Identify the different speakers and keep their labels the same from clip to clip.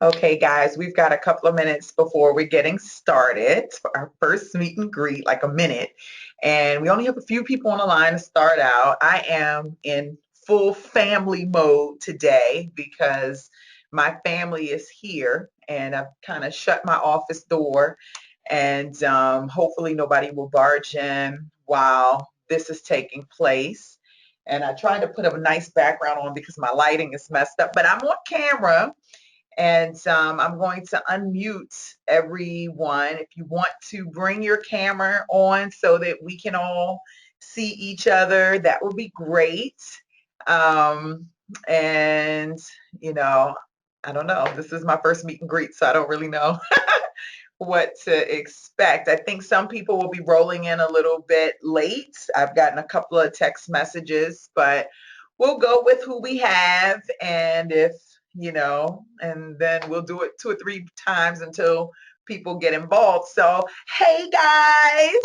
Speaker 1: Okay, guys, we've got a couple of minutes before we're getting started for our first meet and greet, like a minute. And we only have a few people on the line to start out. I am in full family mode today because my family is here and I've kind of shut my office door and hopefully nobody will barge in while this is taking place. And I tried to put a nice background on because my lighting is messed up, but I'm on camera and I'm going to unmute everyone. If you want to bring your camera on so that we can all see each other, that would be great. Um, and, you know, I don't know. This is my first meet and greet, so I don't really know what to expect. I think some people will be rolling in a little bit late. I've gotten a couple of text messages, but we'll go with who we have. And if, and then we'll do it 2 or 3 times until people get involved. So, hey guys,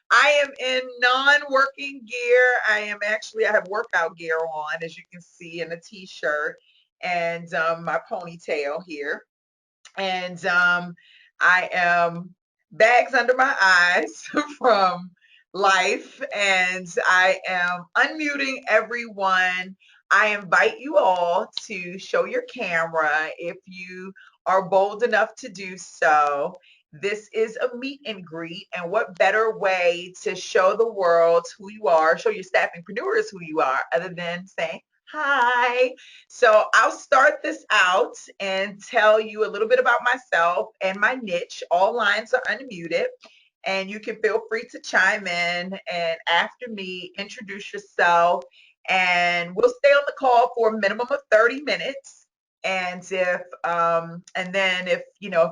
Speaker 1: I am in non-working gear. I have workout gear on, as you can see, in a t-shirt and my ponytail here. And I am bags under my eyes from life, and I am unmuting everyone. I invite you all to show your camera if you are bold enough to do so. This is a meet and greet, and what better way to show the world who you are, show your staffingpreneurs who you are, other than saying hi. So I'll start this out and tell you a little bit about myself and my niche. All lines are unmuted, and you can feel free to chime in and after me, introduce yourself, and we'll stay on the call for a minimum of 30 minutes. And then if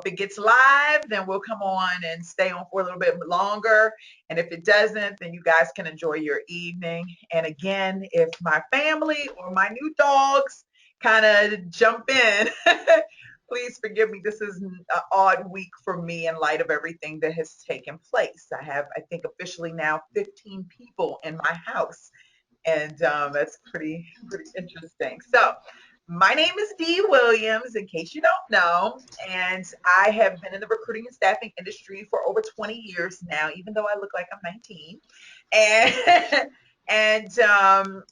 Speaker 1: it gets live, then we'll come on and stay on for a little bit longer. And if it doesn't, then you guys can enjoy your evening. And again, if my family or my new dogs kind of jump in, please forgive me. This is an odd week for me in light of everything that has taken place. I have, I think, officially now 15 people in my house, and that's pretty interesting. So my name is Dee Williams, in case you don't know, and I have been in the recruiting and staffing industry for over 20 years now, even though I look like I'm 19. And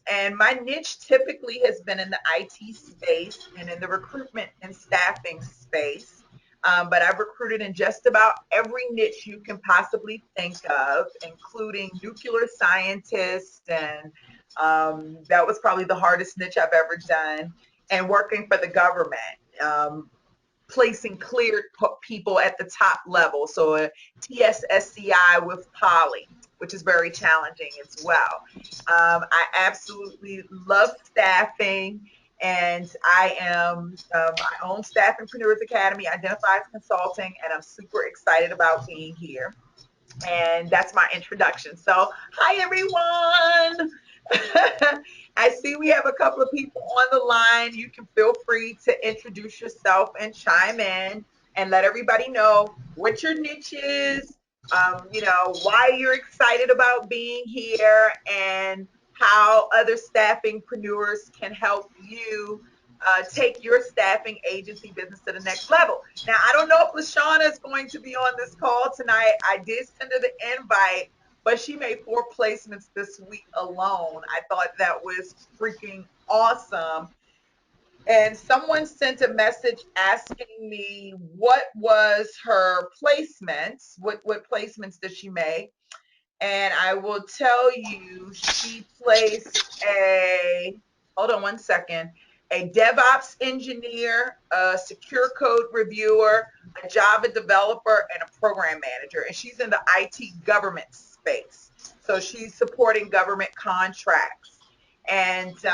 Speaker 1: and my niche typically has been in the IT space and in the recruitment and staffing space. But I've recruited in just about every niche you can possibly think of, including nuclear scientists, and that was probably the hardest niche I've ever done, and working for the government, placing cleared people at the top level. So a TSSCI with Poly, which is very challenging as well. I absolutely love staffing, and I own Staffingpreneurs Academy, Identify as Consulting, and I'm super excited about being here. And that's my introduction. So, hi everyone. I see we have a couple of people on the line. You can feel free to introduce yourself and chime in and let everybody know what your niche is, why you're excited about being here, and how other staffingpreneurs can help you take your staffing agency business to the next level. Now, I don't know if LaShawna is going to be on this call tonight. I did send her the invite, but she made 4 placements this week alone. I thought that was freaking awesome. And someone sent a message asking me what was her placements, what placements did she make? And I will tell you, she placed hold on one second, a DevOps engineer, a secure code reviewer, a Java developer, and a program manager. And she's in the IT government space. So she's supporting government contracts. And so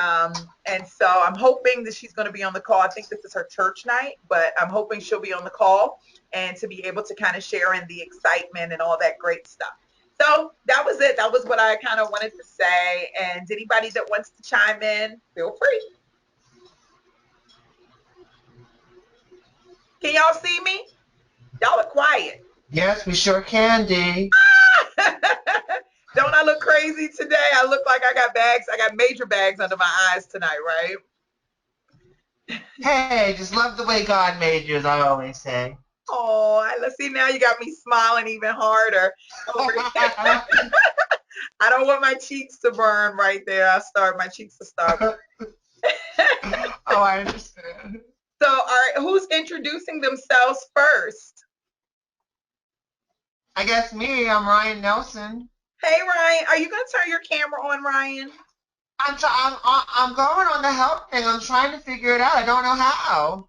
Speaker 1: I'm hoping that she's going to be on the call. I think this is her church night, but I'm hoping she'll be on the call and to be able to kind of share in the excitement and all that great stuff. So that was it. That was what I kind of wanted to say. And anybody that wants to chime in, feel free. Can y'all see me? Y'all are quiet.
Speaker 2: Yes, we sure can, Dee.
Speaker 1: Don't I look crazy today? I look like I got bags. I got major bags under my eyes tonight, right?
Speaker 2: Hey, just love the way God made you, as I always say.
Speaker 1: Oh, let's see, now you got me smiling even harder over here. I don't want my cheeks to burn right there. My cheeks to start.
Speaker 2: Oh, I understand.
Speaker 1: So, all right, who's introducing themselves first?
Speaker 2: I guess me, I'm Ryan Nelson.
Speaker 1: Hey, Ryan, are you going to turn your camera on, Ryan?
Speaker 2: I'm going on the help thing. I'm trying to figure it out. I don't know how.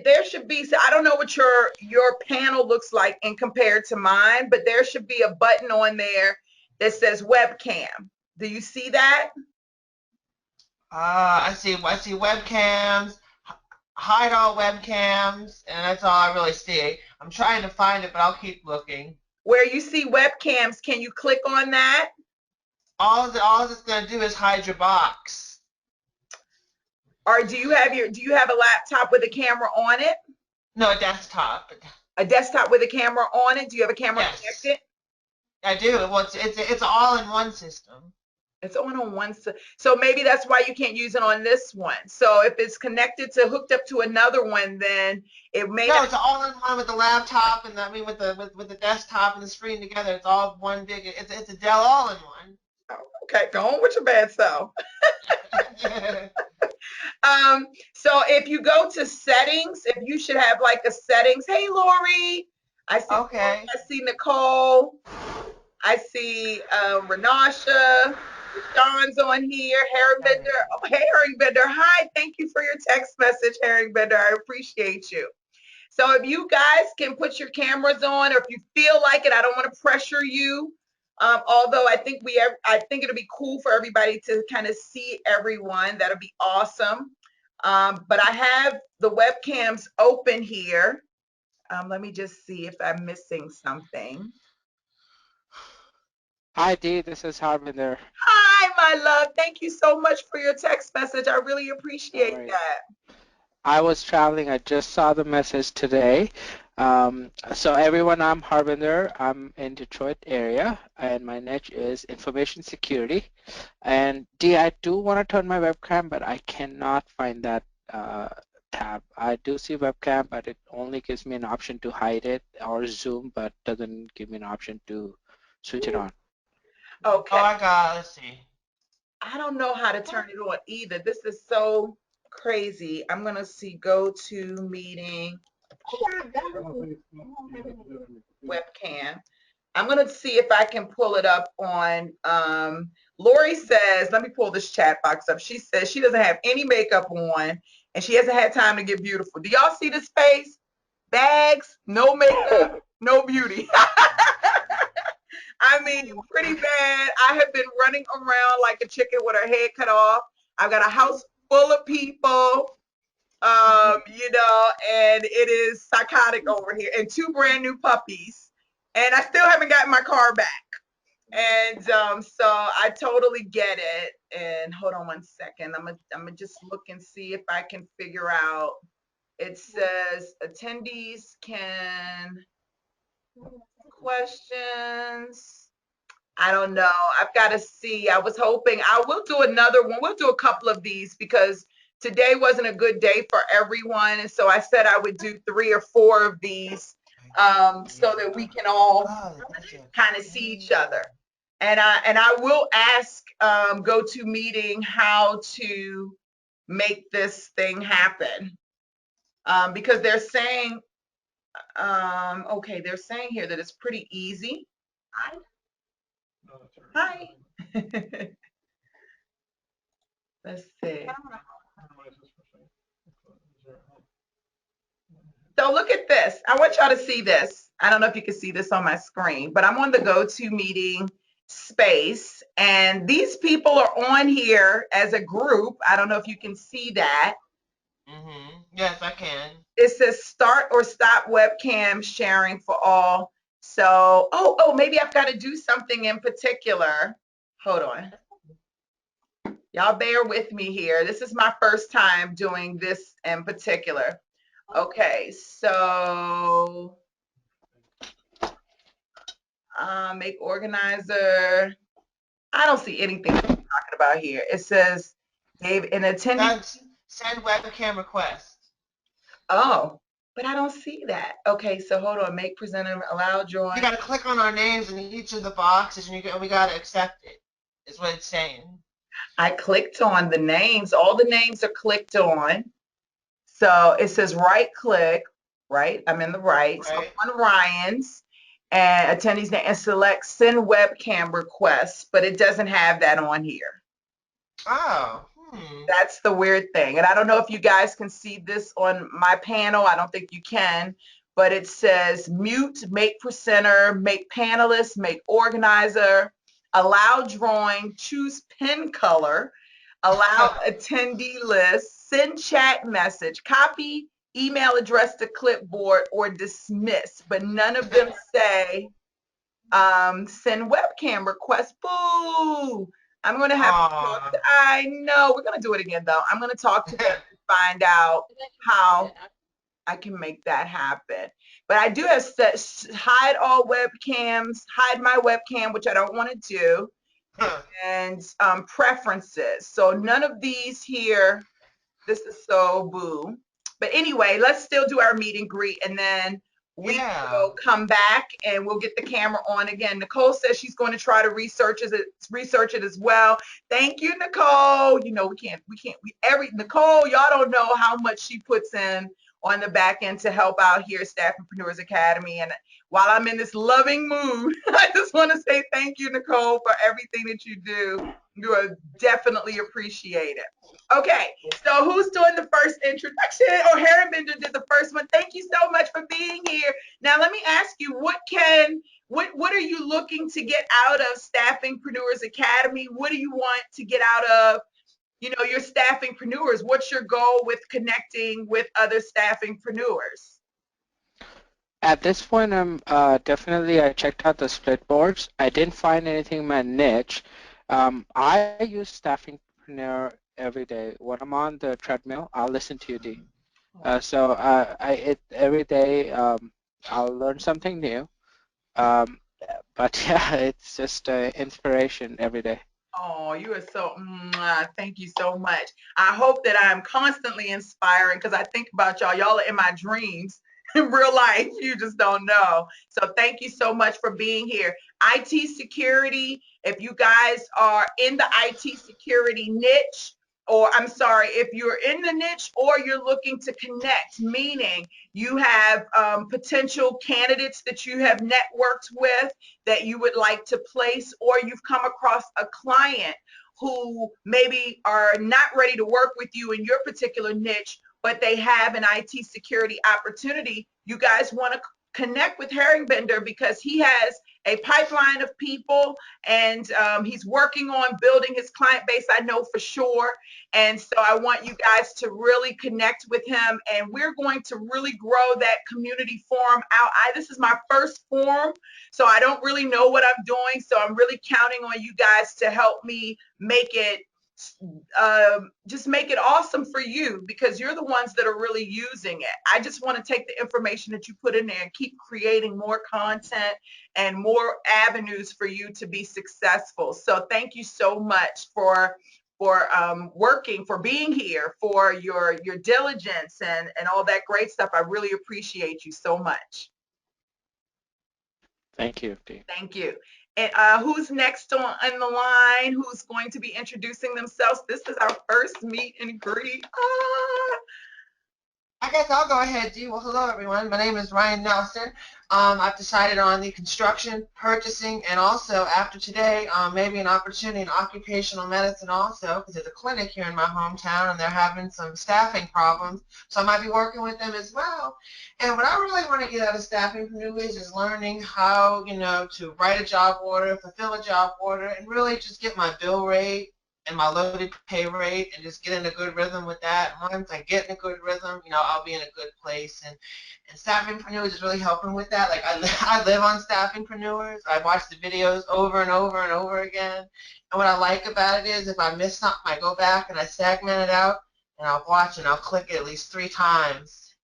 Speaker 1: There should be, so I don't know what your panel looks like in compared to mine, but there should be a button on there that says webcam. Do you see that?
Speaker 2: I see webcams, hide all webcams, and that's all I really see. I'm trying to find it, but I'll keep looking.
Speaker 1: Where you see webcams, can you click on that?
Speaker 2: All it's gonna do is hide your box.
Speaker 1: Or do you have a laptop with a camera on it?
Speaker 2: No, a desktop.
Speaker 1: A desktop with a camera on it? Do you have a camera
Speaker 2: Yes,
Speaker 1: connected?
Speaker 2: I do. Well, it's all in one system.
Speaker 1: It's on one, so maybe that's why you can't use it on this one. So if it's connected to hooked up to another one, then it may
Speaker 2: No,
Speaker 1: not.
Speaker 2: it's all in one with the laptop and with the desktop and the screen together. It's all one big. It's a Dell all in one.
Speaker 1: Oh, okay, go on with your bad self. So if you go to settings, if you should have like a settings. Hey, Lori. I see Lori,
Speaker 2: Okay.
Speaker 1: I see Nicole. I see Renasha. Sean's on here. Herringbender. Oh, hey, Herringbender. Hi. Thank you for your text message, Herringbender. I appreciate you. So if you guys can put your cameras on, or if you feel like it, I don't want to pressure you. Although I think it'll be cool for everybody to kind of see everyone. That'll be awesome. But I have the webcams open here. Let me just see if I'm missing something.
Speaker 3: Hi Dee, this is Harvinder.
Speaker 1: Hi, my love. Thank you so much for your text message. I really
Speaker 3: No
Speaker 1: appreciate
Speaker 3: worries.
Speaker 1: that.
Speaker 3: I was traveling. I just saw the message today. So everyone, I'm Harvinder. I'm in Detroit area, and my niche is information security. And Dee, I do want to turn my webcam, but I cannot find that uh, tab. I do see webcam, but it only gives me an option to hide it or zoom, but doesn't give me an option to switch it on.
Speaker 2: Oh,
Speaker 1: Okay.
Speaker 2: I got. Let's see.
Speaker 1: I don't know how to turn it on either. This is so crazy. I'm going to see go to meeting webcam. I'm going to see if I can pull it up on Lori says, let me pull this chat box up. She says she doesn't have any makeup on and she hasn't had time to get beautiful. Do y'all see this face? Bags, no makeup, no beauty. I mean, pretty bad. I have been running around like a chicken with her head cut off. I've got a house full of people, and it is psychotic over here, and two brand new puppies. And I still haven't gotten my car back. And so I totally get it. And hold on one second. I'm gonna just look and see if I can figure out. It says attendees can questions. I don't know. I've got to see. I was hoping I will do another one. We'll do a couple of these because today wasn't a good day for everyone. And so I said I would do 3 or 4 of these so that we can all
Speaker 2: Oh, that's your
Speaker 1: kind of see each other. And I will ask GoToMeeting how to make this thing happen because they're saying, okay, they're saying here that it's pretty easy. Hi. Let's see. So look at this. I want y'all to see this. I don't know if you can see this on my screen, but I'm on the GoToMeeting space, and these people are on here as a group. I don't know if you can see that.
Speaker 2: Yes, I can.
Speaker 1: It says start or stop webcam sharing for all. So, maybe I've got to do something in particular. Hold on. Y'all bear with me here. This is my first time doing this in particular. Okay, so make organizer. I don't see anything talking about here. It says gave an attendee.
Speaker 2: That's Send webcam request.
Speaker 1: Oh, but I don't see that. Okay, so hold on. Make presenter allow
Speaker 2: You
Speaker 1: join.
Speaker 2: got to click on our names in each of the boxes, and we got to accept it. Is what it's saying.
Speaker 1: I clicked on the names. All the names are clicked on. So it says right click, right? I'm in the right. So
Speaker 2: Right?
Speaker 1: I'm on Ryan's and attendees name and select send webcam request, but it doesn't have that on here.
Speaker 2: Oh.
Speaker 1: That's the weird thing. And I don't know if you guys can see this on my panel. I don't think you can, but it says mute, make presenter, make panelist, make organizer, allow drawing, choose pin color, allow attendee list, send chat message, copy email address to clipboard, or dismiss. But none of them say send webcam request. Boo! I'm going to have to talk to,
Speaker 2: Aw.
Speaker 1: I know, we're going to do it again though. I'm going to talk to them and find out how I can make that happen. But I do have set, hide all webcams, hide my webcam, which I don't want to do, and preferences. So none of these here. This is so boo. But anyway, let's still do our meet and greet, and then we
Speaker 2: Yeah.
Speaker 1: will come back and we'll get the camera on again. Nicole says she's going to try to research it as well. Thank you, Nicole. You know, Nicole, y'all don't know how much she puts in on the back end to help out here at Staffingpreneurs Academy. And while I'm in this loving mood, I just want to say thank you, Nicole, for everything that you do. You are definitely appreciated. Okay, so who's doing the first introduction? Oh, Herrenbender did the first one. Thank you so much for being here. Now, let me ask you, what are you looking to get out of Staffingpreneurs Academy? What do you want to get out of, your staffingpreneurs? What's your goal with connecting with other staffingpreneurs?
Speaker 3: At this point, definitely I checked out the split boards. I didn't find anything in my niche. I use Staffingpreneur every day. When I'm on the treadmill, I'll listen to you, D. Every day I'll learn something new. Um, but yeah, it's just inspiration every day.
Speaker 1: Oh, you are so, thank you so much. I hope that I'm constantly inspiring because I think about y'all. Y'all are in my dreams in real life. You just don't know. So thank you so much for being here. IT security, if you guys are in the IT security niche, or I'm sorry, if you're in the niche or you're looking to connect, meaning you have potential candidates that you have networked with that you would like to place, or you've come across a client who maybe are not ready to work with you in your particular niche, but they have an IT security opportunity, you guys want to connect with Herringbender because he has a pipeline of people and he's working on building his client base, I know for sure. And so I want you guys to really connect with him, and we're going to really grow that community forum out. This is my first forum, so I don't really know what I'm doing. So I'm really counting on you guys to help me make it, just make it awesome for you, because you're the ones that are really using it. I just want to take the information that you put in there and keep creating more content and more avenues for you to be successful. So thank you so much for working, for being here, for your diligence and all that great stuff. I really appreciate you so much.
Speaker 3: Thank you, D.
Speaker 1: Thank you. And who's next on the line? Who's going to be introducing themselves? This is our first meet and greet.
Speaker 2: I guess I'll go ahead, Dee. Well, hello, everyone. My name is Ryan Nelson. I've decided on the construction, purchasing, and also after today, maybe an opportunity in occupational medicine also, because there's a clinic here in my hometown, and they're having some staffing problems. So I might be working with them as well. And what I really want to get out of staffing for new is learning how, to write a job order, fulfill a job order, and really just get my bill rate and my loaded pay rate and just get in a good rhythm with that. And once I get in a good rhythm, I'll be in a good place. And Staffingpreneurs is really helping with that. Like I live on Staffingpreneurs. I watch the videos over and over and over again. And what I like about it is if I miss something, I go back and I segment it out and I'll watch and I'll click it at least 3 times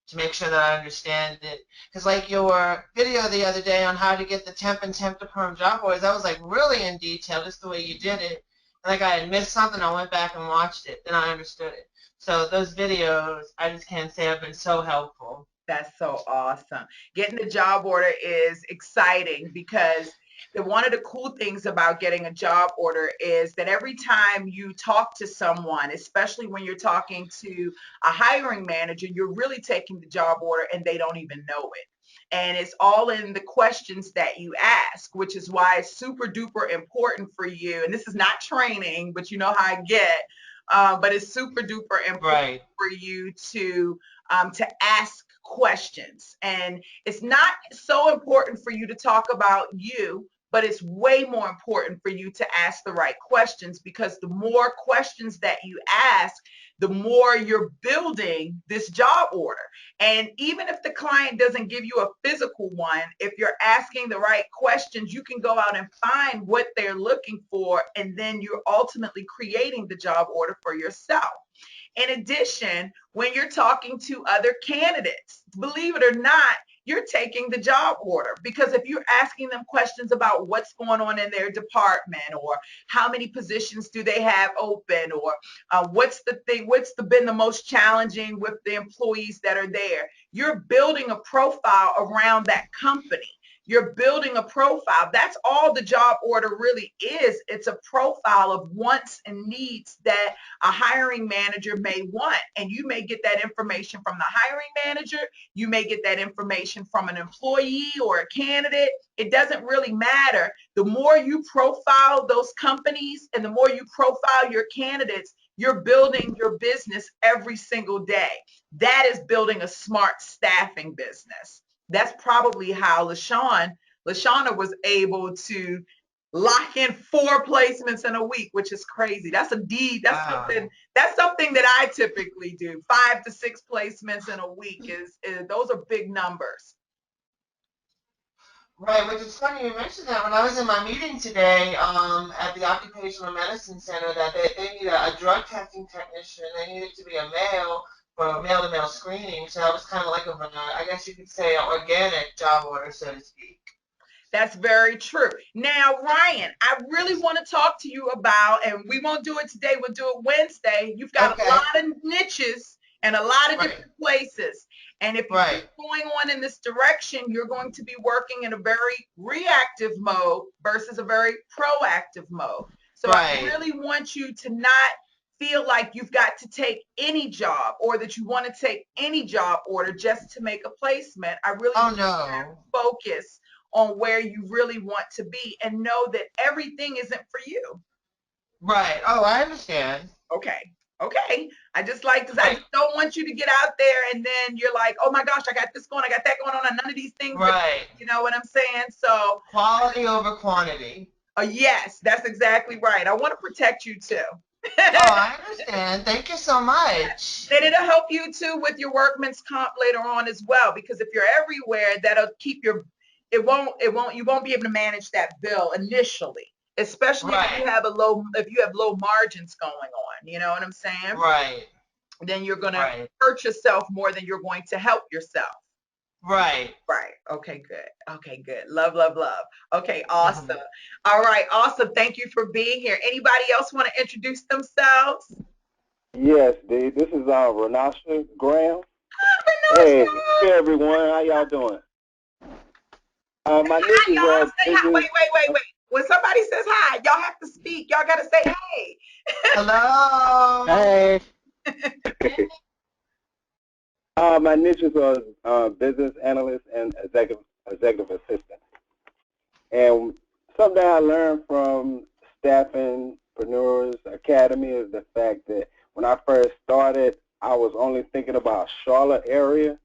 Speaker 2: to make sure that I understand it. Because like your video the other day on how to get the temp and temp to perm job orders, that was like really in detail, just the way you did it. Like I had missed something, I went back and watched it, then I understood it. So those videos, I just can't say have been so helpful.
Speaker 1: That's so awesome. Getting the job order is exciting because one of the cool things about getting a job order is that every time you talk to someone, especially when you're talking to a hiring manager, you're really taking the job order and they don't even know it. And it's all in the questions that you ask, which is why it's super duper important for you. And this is not training, but you know how I get. But it's super duper important
Speaker 2: Right.
Speaker 1: for you to ask questions. And it's not so important for you to talk about you, but it's way more important for you to ask the right questions, because the more questions that you ask, the more you're building this job order. And even if the client doesn't give you a physical one, if you're asking the right questions, you can go out and find what they're looking for, and then you're ultimately creating the job order for yourself. In addition, when you're talking to other candidates, believe it or not, you're taking the job order, because if you're asking them questions about what's going on in their department, or how many positions do they have open, or been the most challenging with the employees that are there, you're building a profile around that company. You're building a profile. That's all the job order really is. It's a profile of wants and needs that a hiring manager may want. And you may get that information from the hiring manager. You may get that information from an employee or a candidate. It doesn't really matter. The more you profile those companies and the more you profile your candidates, you're building your business every single day. That is building a smart staffing business. That's probably how LaShawna was able to lock in 4 placements in a week, which is crazy. That's a deed.
Speaker 2: Wow.
Speaker 1: That's something that I typically do. 5 to 6 placements in a week is those are big numbers.
Speaker 2: Right, which is funny you mentioned that. When I was in my meeting today at the Occupational Medicine Center, that they need a drug testing technician. They need it to be a male for male-to-male screening. So that was kind of like I guess you could say, an organic job order, so to speak.
Speaker 1: That's very true. Now, Ryan, I really want to talk to you about, and we won't do it today, we'll do it Wednesday. You've got a
Speaker 2: Okay.
Speaker 1: lot of niches and a lot of
Speaker 2: Right.
Speaker 1: different places. And if you keep
Speaker 2: Right.
Speaker 1: going on in this direction, you're going to be working in a very reactive mode versus a very proactive mode. So I
Speaker 2: Right.
Speaker 1: really want you to not feel like you've got to take any job, or that you want to take any job order just to make a placement. I really
Speaker 2: Oh
Speaker 1: want
Speaker 2: no.
Speaker 1: to focus on where you really want to be and know that everything isn't for you.
Speaker 2: Right. Oh, I understand.
Speaker 1: Okay. Okay. I
Speaker 2: Right.
Speaker 1: just don't want you to get out there and then you're like, oh my gosh, I got this going, I got that going on, and none of these things are,
Speaker 2: Right.
Speaker 1: you know what I'm saying? So,
Speaker 2: Quality over quantity.
Speaker 1: yes, that's exactly right. I want to protect you too.
Speaker 2: Oh, I understand. Thank you so much.
Speaker 1: And it'll help you too with your workman's comp later on as well, because if you're everywhere, that'll keep your, you won't be able to manage that bill initially, especially
Speaker 2: Right.
Speaker 1: if you have low margins going on, you know what I'm saying?
Speaker 2: Right.
Speaker 1: Then you're going to
Speaker 2: Right.
Speaker 1: hurt yourself more than you're going to help yourself.
Speaker 2: Right.
Speaker 1: Right. Okay, good. Okay, good. Love, love, love. Okay, awesome. All right, awesome. Thank you for being here. Anybody else want to introduce themselves?
Speaker 4: Yes, this is Renasha Graham.
Speaker 1: Renasha.
Speaker 4: Hey, hey everyone, how y'all doing? My niche
Speaker 1: Hi,
Speaker 4: is
Speaker 1: y'all. Say hi.
Speaker 4: business.
Speaker 1: Wait. When somebody says hi, y'all have to speak. Y'all got to say hey.
Speaker 2: Hello.
Speaker 3: Hey.
Speaker 4: My niche is business analyst and executive assistant. And something I learned from Staffingpreneurs Academy is the fact that when I first started, I was only thinking about Charlotte area,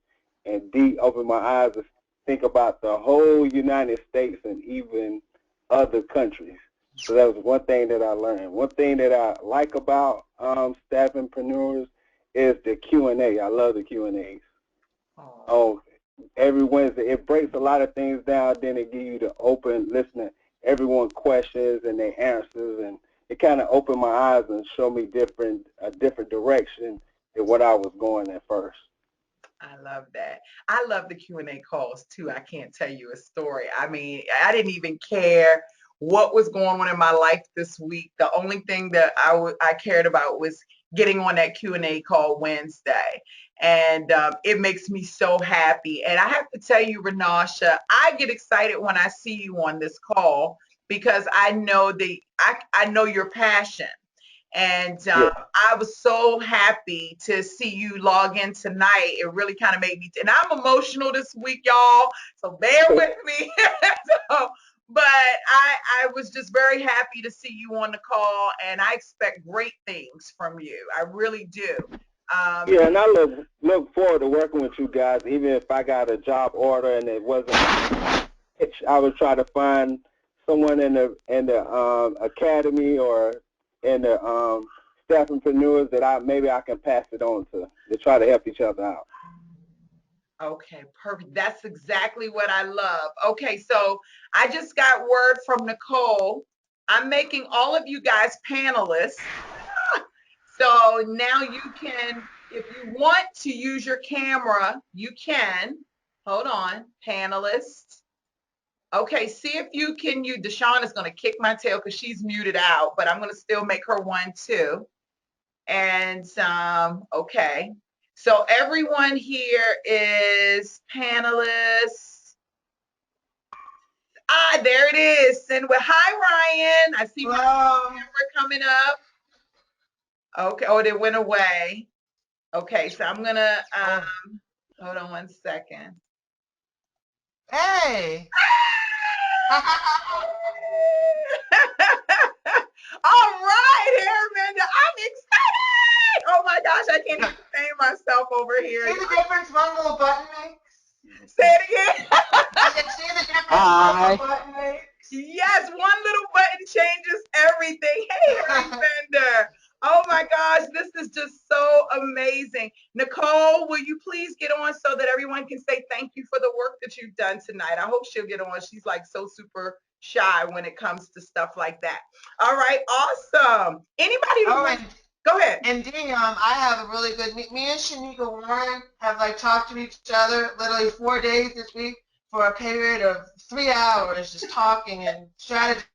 Speaker 4: and D opened my eyes to think about the whole United States and even other countries. So that was one thing that I learned. One thing that I like about Staffingpreneurs is the Q&A. I love the Q&As.
Speaker 1: Oh,
Speaker 4: Oh, every Wednesday. It breaks a lot of things down, then it gives you the open listening, everyone questions and their answers, and it kind of opened my eyes and showed me a different direction than what I was going at first.
Speaker 1: I love that. I love the Q&A calls too. I can't tell you a story. I mean, I didn't even care what was going on in my life this week. The only thing that I cared about was getting on that Q&A call Wednesday. And it makes me so happy. And I have to tell you, Renasha, I get excited when I see you on this call because I know I know your passion. And
Speaker 4: Yeah.
Speaker 1: I was so happy to see you log in tonight. It really kind of made me, and I'm emotional this week, y'all. So bear with me. so, but I was just very happy to see you on the call, and I expect great things from you. I really do.
Speaker 4: Yeah, and I look forward to working with you guys. Even if I got a job order and it wasn't, I would try to find someone in the academy or in the staffingpreneurs that maybe I can pass it on to try to help each other out.
Speaker 1: Okay, perfect. That's exactly what I love. Okay, so I just got word from Nicole. I'm making all of you guys panelists. So now you can, if you want to use your camera, you can. Hold on, panelists. Okay, see if you can use, Deshawn is going to kick my tail because she's muted out, but I'm going to still make her one too. And okay, so everyone here is panelists. Ah, there it is. And with hi Ryan, I see my camera coming up. Okay, oh, it went away. Okay, so I'm gonna hold on one second.
Speaker 2: Hey.
Speaker 1: All right, Airman, I'm excited. Oh my gosh, I can't even contain myself over here.
Speaker 2: See the difference one little button makes?
Speaker 1: Say it again.
Speaker 2: See the difference one little button makes?
Speaker 1: Yes, one little button changes everything. Hey, Harry Fender. Oh my gosh, this is just so amazing. Nicole, will you please get on so that everyone can say thank you for the work that you've done tonight? I hope she'll get on. She's like so super shy when it comes to stuff like that. All right, awesome. Anybody who wants, go ahead.
Speaker 2: And Dee, I have a really good, me and Shanika Warren have like talked to each other literally 4 days this week for a period of 3 hours, just talking and strategizing,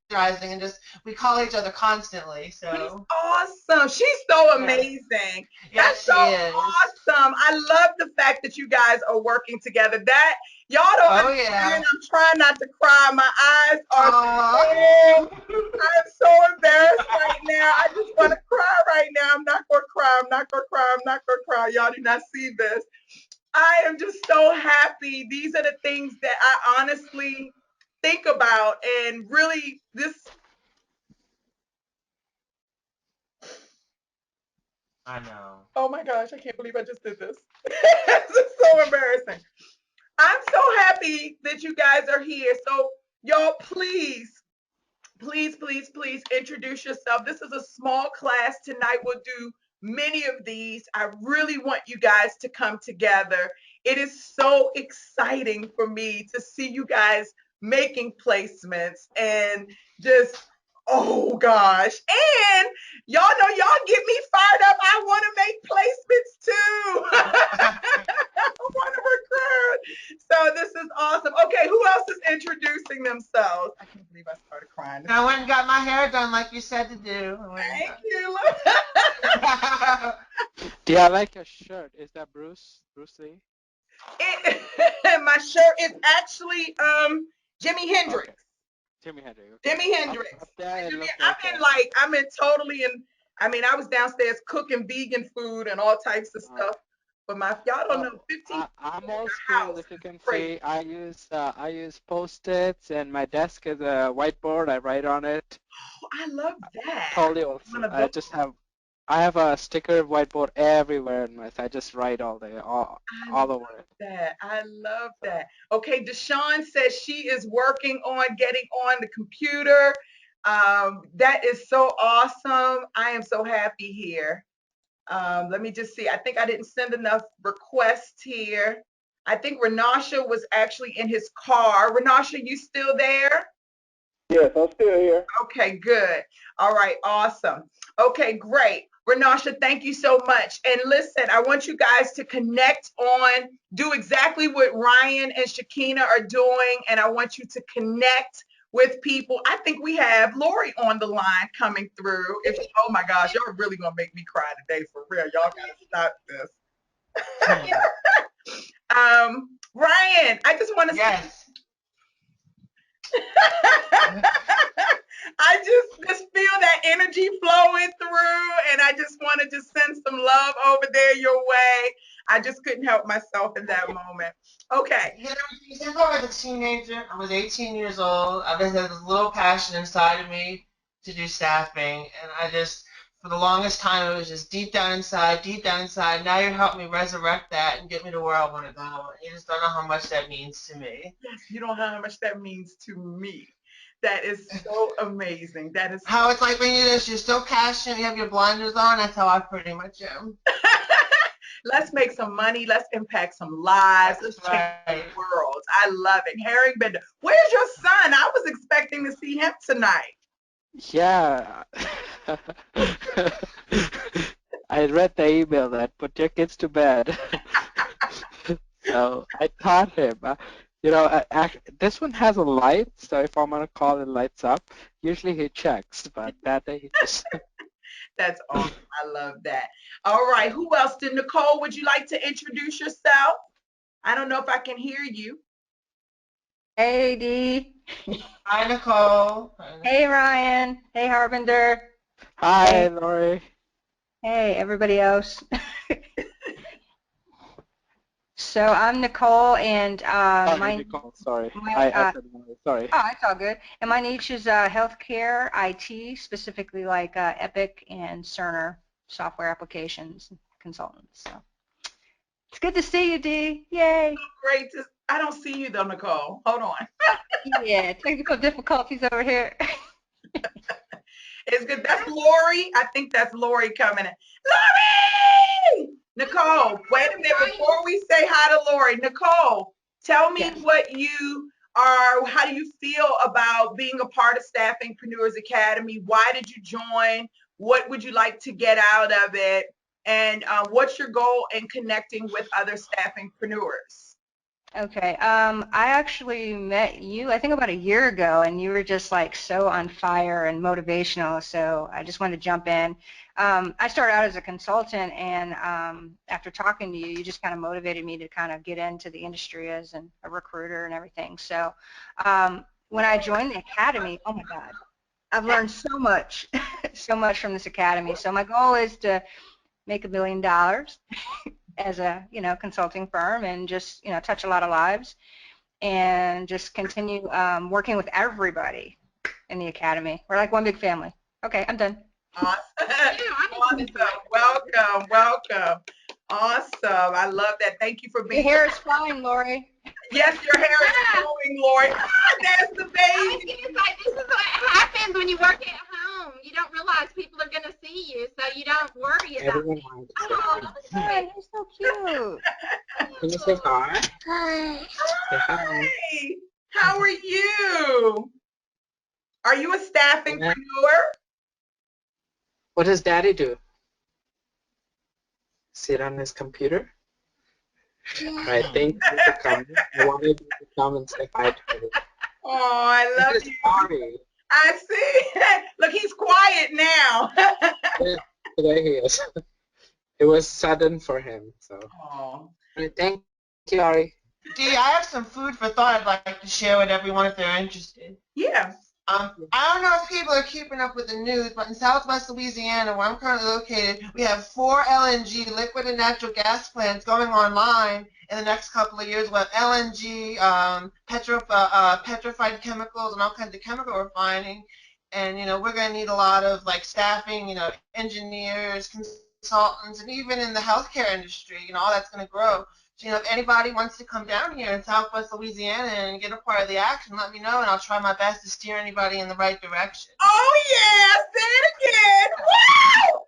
Speaker 2: and just we call each other constantly. So
Speaker 1: awesome. She's so amazing.
Speaker 2: Yeah,
Speaker 1: That's so awesome. I love the fact that you guys are working together. That y'all don't understand. I'm trying not to cry. My eyes are so, I'm so embarrassed right now. I just want to cry right now. I'm not gonna cry. I'm not gonna cry. I'm not gonna cry. Y'all do not see this. I am just so happy. These are the things that I honestly think about, and really this.
Speaker 2: I know.
Speaker 1: Oh my gosh, I can't believe I just did this. This is so embarrassing. I'm so happy that you guys are here. So y'all, please introduce yourself. This is a small class tonight. We'll do many of these. I really want you guys to come together. It is so exciting for me to see you guys making placements and just, oh gosh. And y'all know y'all get me fired up. I want to make placements too. I want to recruit. So this is awesome. Okay, who else is introducing themselves? I can't believe I started crying.
Speaker 2: I went and got my hair done like you said to do.
Speaker 1: Thank you.
Speaker 3: Do I like your shirt? Is that Bruce Lee?
Speaker 1: My shirt is actually Jimi Hendrix.
Speaker 3: Okay. Jimi Hendrix.
Speaker 1: Okay. Jimi Hendrix. I'm in totally in. I mean, I was downstairs cooking vegan food and all types of stuff. But y'all don't know 15.
Speaker 3: I'm old school, if you can see. I use Post-its, and my desk is a whiteboard. I write on it.
Speaker 1: Oh, I love that.
Speaker 3: Totally old school. I have a sticker whiteboard everywhere in my. I just write all day, all over it.
Speaker 1: I love that. Okay, Deshawn says she is working on getting on the computer. That is so awesome. I am so happy here. Let me just see. I think I didn't send enough requests here. I think Renasha was actually in his car. Renasha, you still there?
Speaker 4: Yes, I'm still here.
Speaker 1: Okay, good. All right, awesome. Okay, great. Renasha, thank you so much. And listen, I want you guys to connect on, do exactly what Ryan and Shakina are doing, and I want you to connect with people. I think we have Lori on the line coming through. Oh my gosh, y'all really gonna make me cry today for real. Y'all gotta stop this. Ryan, I just want to
Speaker 2: Yes.
Speaker 1: I just feel that energy flowing through, and I just want to just send some love over there your way. I just couldn't help myself in that moment. Okay.
Speaker 2: You know, since I was a teenager, I was 18 years old. I just had this little passion inside of me to do staffing, and I just, for the longest time, it was just deep down inside, deep down inside. Now you're helping me resurrect that and get me to where I want to go. You just don't know how much that means to me.
Speaker 1: Yes, you don't know how much that means to me. That is so amazing. That is
Speaker 2: How it's like when you're so passionate, you have your blinders on. That's how I pretty much am.
Speaker 1: Let's make some money. Let's impact some lives.
Speaker 2: That's
Speaker 1: Let's change
Speaker 2: right.
Speaker 1: worlds. I love it. Harry Bender. Where's your son? I was expecting to see him tonight.
Speaker 3: Yeah. I read the email that put your kids to bed. So I taught him. This one has a light, so if I'm on a call, it lights up. Usually he checks, but that day he just.
Speaker 1: That's awesome. I love that. All right. Who else did Nicole? Would you like to introduce yourself? I don't know if I can hear you.
Speaker 5: Hey, Dee.
Speaker 2: Hi, Nicole.
Speaker 5: Hey, Ryan. Hey, Harbinder.
Speaker 3: Hi,
Speaker 5: Hey.
Speaker 3: Lori.
Speaker 5: Hey, everybody else. So I'm Nicole, and
Speaker 3: Nicole, sorry.
Speaker 5: my
Speaker 3: I said Lori, sorry.
Speaker 5: it's all good. And my niche is healthcare IT, specifically like Epic and Cerner software applications consultants. So it's good to see you, Dee. Yay.
Speaker 1: Great. I don't see you though, Nicole. Hold on.
Speaker 5: Yeah, technical difficulties over here.
Speaker 1: It's good. That's Lori. I think that's Lori coming in. Lori! Nicole, wait a minute before we say hi to Lori. Nicole, tell me
Speaker 5: Yes.
Speaker 1: what you are, how do you feel about being a part of Staffingpreneurs Academy? Why did you join? What would you like to get out of it? And what's your goal in connecting with other staffingpreneurs?
Speaker 5: Okay. I actually met you, I think about a year ago, and you were just like so on fire and motivational. So I just wanted to jump in. I started out as a consultant, and after talking to you, you just kind of motivated me to kind of get into the industry as a recruiter and everything. So when I joined the academy, oh my God, I've learned so much, so much from this academy. So my goal is to make $1 million as a consulting firm and just touch a lot of lives and just continue working with everybody in the academy. We're like one big family. Okay, I'm done.
Speaker 1: Awesome. Awesome. Welcome. Welcome. Awesome. I love that. Thank you for
Speaker 5: Your
Speaker 1: being
Speaker 5: hair is fine, Lori.
Speaker 1: Yes, your hair is flowing, Lori. Ah, there's the baby.
Speaker 6: It's like this is what happens when you work at home. You don't realize people are going to see you, so you don't worry about
Speaker 3: Everyone
Speaker 6: it.
Speaker 3: wants
Speaker 6: Oh,
Speaker 5: God, he's so cute.
Speaker 3: Can you say hi?
Speaker 6: hi.
Speaker 3: Say hi.
Speaker 1: Hi. How are you? Are you a
Speaker 3: Yeah.
Speaker 1: staffingpreneur?
Speaker 3: What does Daddy do? Sit on his computer? All right, thank you for coming. I wanted you to come and say hi to me.
Speaker 1: Oh, I love
Speaker 3: This is
Speaker 1: you.
Speaker 3: Ari.
Speaker 1: I see. Look, he's quiet now.
Speaker 3: Yeah, today he is. It was sudden for him, so.
Speaker 1: Oh,
Speaker 3: All right, thank you, Ari.
Speaker 2: Dee, I have some food for thought I'd like to share with everyone if they're interested.
Speaker 1: yeah.
Speaker 2: I don't know if people are keeping up with the news, but in Southwest Louisiana, where I'm currently located, we have 4 LNG, liquid and natural gas plants, going online in the next couple of years. We have LNG, petrified chemicals, and all kinds of chemical refining. And we're going to need a lot of staffing, engineers, consultants, and even in the healthcare industry, all that's going to grow. So, if anybody wants to come down here in Southwest Louisiana and get a part of the action, let me know, and I'll try my best to steer anybody in the right direction.
Speaker 1: Oh, yeah. Say it again. Woo!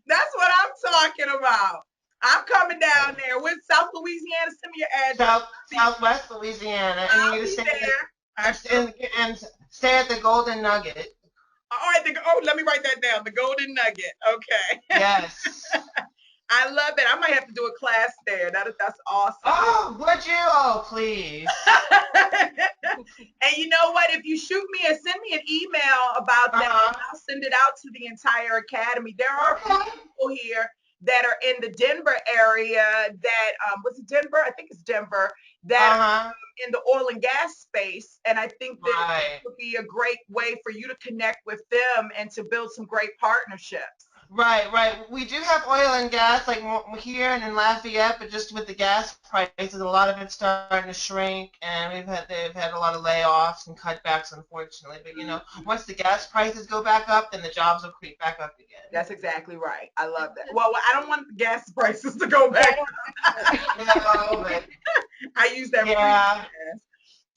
Speaker 1: That's what I'm talking about. I'm coming down there. With South Louisiana? Send me your address.
Speaker 2: Southwest Louisiana, and
Speaker 1: I'll
Speaker 2: you
Speaker 1: be
Speaker 2: stay
Speaker 1: there.
Speaker 2: and stay at the Golden Nugget.
Speaker 1: All right. Let me write that down. The Golden Nugget. Okay.
Speaker 2: Yes.
Speaker 1: I love it. I might have to do a class there. That's awesome.
Speaker 2: Oh, would you? Oh, please.
Speaker 1: And you know what? If you shoot me and send me an email about that, I'll send it out to the entire academy. There are people here that are in the Denver area that was it Denver? I think it's Denver that are in the oil and gas space, and I think that it would be a great way for you to connect with them and to build some great partnerships.
Speaker 2: Right, right. We do have oil and gas, like here and in Lafayette, but just with the gas prices, a lot of it's starting to shrink, and they've had a lot of layoffs and cutbacks, unfortunately. But you know, once the gas prices go back up, then the jobs will creep back up again.
Speaker 1: That's exactly right. I love that. Well, I don't want the gas prices to go back.
Speaker 2: No, but
Speaker 1: I use that free
Speaker 2: yeah.
Speaker 1: gas.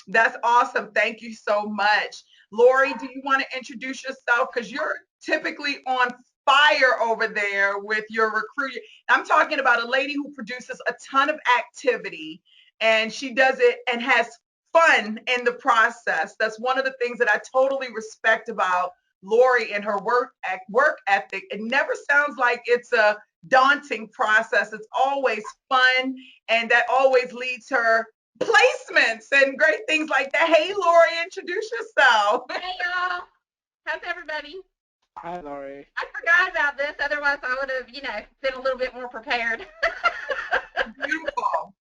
Speaker 1: That's awesome. Thank you so much. Lori, do you want to introduce yourself? Because you're typically on fire over there with your recruiting. I'm talking about a lady who produces a ton of activity and she does it and has fun in the process. That's one of the things that I totally respect about Lori and her work ethic. It never sounds like it's a daunting process. It's always fun, and that always leads her placements and great things like that. Hey, Lori, introduce yourself.
Speaker 6: Hey, y'all. How's everybody?
Speaker 3: Hi, Lori.
Speaker 6: I forgot about this. Otherwise, I would have, been a little bit more prepared.
Speaker 1: Beautiful.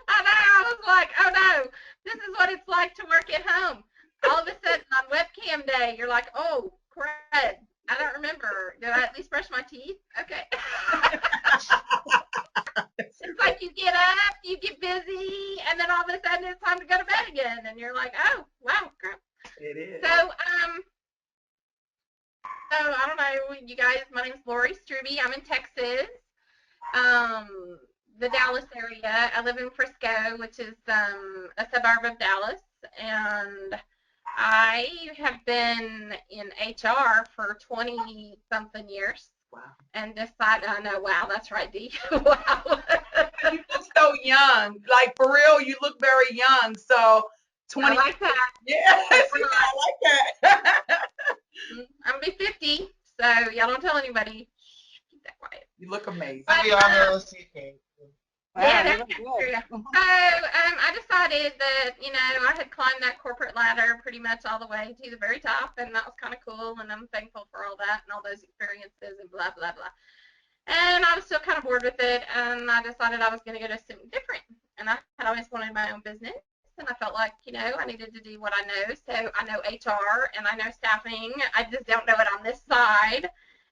Speaker 6: I know. I was like, oh no, this is what it's like to work at home. All of a sudden on webcam day, you're like, oh, crud. I don't remember. Did I at least brush my teeth? Okay. It's like you get up, you get busy, and then all of a sudden it's time to go to bed again, and you're like, oh, wow, crap.
Speaker 1: It is.
Speaker 6: So I don't know, you guys. My name is Lori Struby. I'm in Texas, the Dallas area. I live in Frisco, which is a suburb of Dallas, and I have been in HR for 20-something years.
Speaker 1: Wow.
Speaker 6: And decided, I know, wow, that's right, Dee. Wow.
Speaker 1: You look so young. Like, for real, you look very young. So, 20.
Speaker 6: I like that.
Speaker 1: Yes, I like that.
Speaker 6: I'm going to be 50, so y'all don't tell anybody. Shh, keep that quiet.
Speaker 1: You look amazing.
Speaker 2: I'll be on real estate.
Speaker 6: Yeah, that's true. So I decided that, I had climbed that corporate ladder pretty much all the way to the very top, and that was kind of cool, and I'm thankful for all that and all those experiences and blah, blah, blah. And I was still kind of bored with it, and I decided I was going to go to something different. And I had always wanted my own business, and I felt like, I needed to do what I know. So I know HR, and I know staffing. I just don't know it on this side.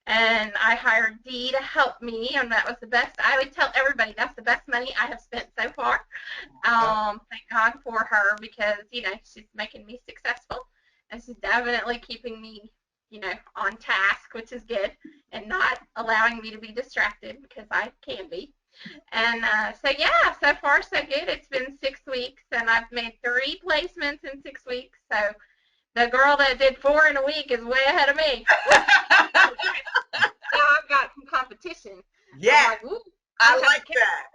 Speaker 6: And I hired Dee to help me, and that was the best. I would tell everybody that's the best money I have spent so far. Thank God for her, because, she's making me successful, and she's definitely keeping me, on task, which is good, and not allowing me to be distracted, because I can be. And so, yeah, so far so good. It's been 6 weeks, and I've made 3 placements in 6 weeks. So the girl that did 4 in a week is way ahead of me. Now I've got some competition.
Speaker 1: Yeah,
Speaker 6: like,
Speaker 1: I like that.